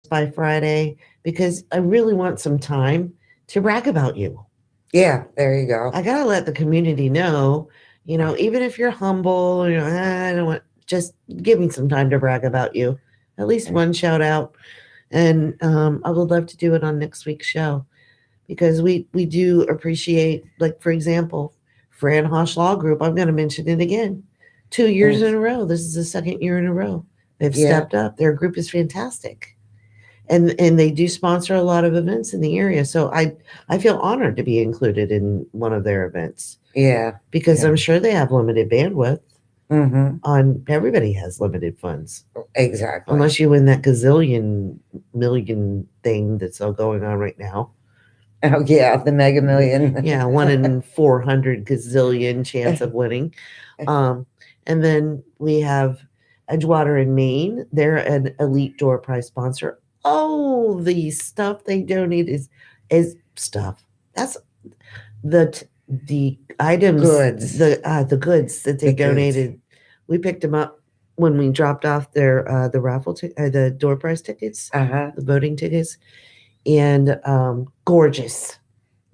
by Friday, because I really want some time to brag about you. Yeah, there you go. I gotta let the community know, even if you're humble, I don't want, just give me some time to brag about you. At least one shout out. And I would love to do it on next week's show, because we do appreciate, like, for example, Fran Hosh Law Group. I'm going to mention it again. 2 years in a row. This is the second year in a row. They've stepped up. Their group is fantastic. And they do sponsor a lot of events in the area. So I feel honored to be included in one of their events. Yeah. Because yeah. I'm sure they have limited bandwidth. On everybody has limited funds. Exactly. Unless you win that gazillion million thing that's all going on right now. Oh yeah, the Mega Million. Yeah, 1 in 400 gazillion chance of winning. And then we have Edgewater in Maine. They're an elite door prize sponsor. Oh, the stuff they donate is stuff. That's the items, Goods. the goods that they The goods. donated. We picked them up when we dropped off their the raffle the door prize tickets, the voting tickets, and gorgeous.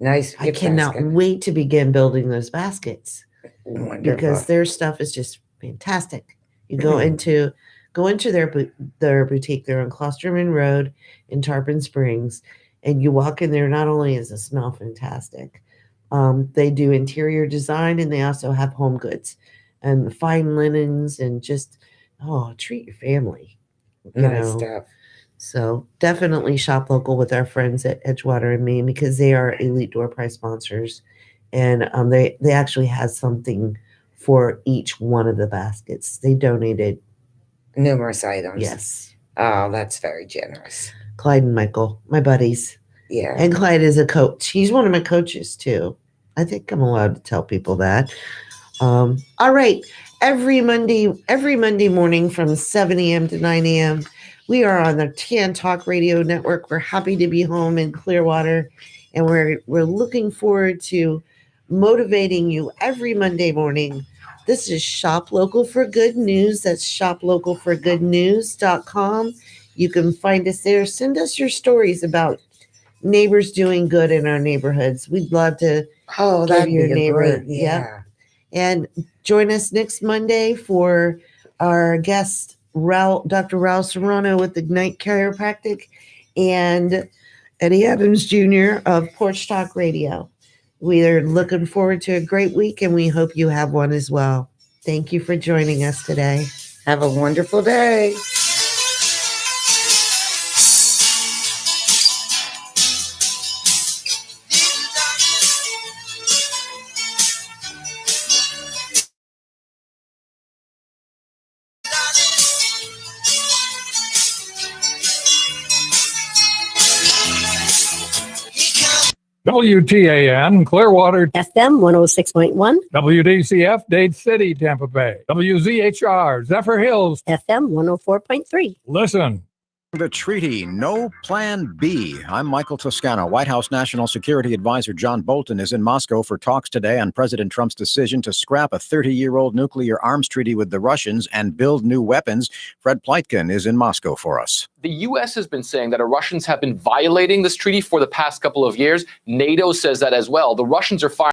Nice. I cannot wait to begin building those baskets. Wonderful. Because their stuff is just fantastic. You go into their boutique. They're on Klosterman Road in Tarpon Springs, and you walk in there. Not only is the smell fantastic, they do interior design, and they also have home goods and fine linens, and just treat your family. Nice stuff. So definitely shop local with our friends at Edgewater and Maine, because they are elite door prize sponsors, and they actually have something for each one of the baskets. They donated numerous items. Yes. Oh, that's very generous. Clyde and Michael, my buddies. Yeah. And Clyde is a coach. He's one of my coaches too. I think I'm allowed to tell people that. All right. Every Monday morning from 7 a.m. to 9 a.m., we are on the TAN Talk Radio Network. We're happy to be home in Clearwater, and we're looking forward to motivating you every Monday morning. This is Shop Local for Good News. That's shoplocalforgoodnews.com. You can find us there. Send us your stories about neighbors doing good in our neighborhoods. We'd love to give your neighbor. Yeah. And join us next Monday for our guest, Dr. Raul Serrano with Ignite Chiropractic, and Eddie Adams Jr. of Porch Talk Radio. We are looking forward to a great week, and we hope you have one as well. Thank you for joining us today. Have a wonderful day. WTAN, Clearwater, FM 106.1, WDCF, Dade City, Tampa Bay, WZHR, Zephyr Hills, FM 104.3. Listen. The treaty, no plan B. I'm Michael Toscano. White House National Security Advisor John Bolton is in Moscow for talks today on President Trump's decision to scrap a 30-year-old nuclear arms treaty with the Russians and build new weapons. Fred Pleitkin is in Moscow for us. The U.S. has been saying that the Russians have been violating this treaty for the past couple of years. NATO says that as well. The Russians are firing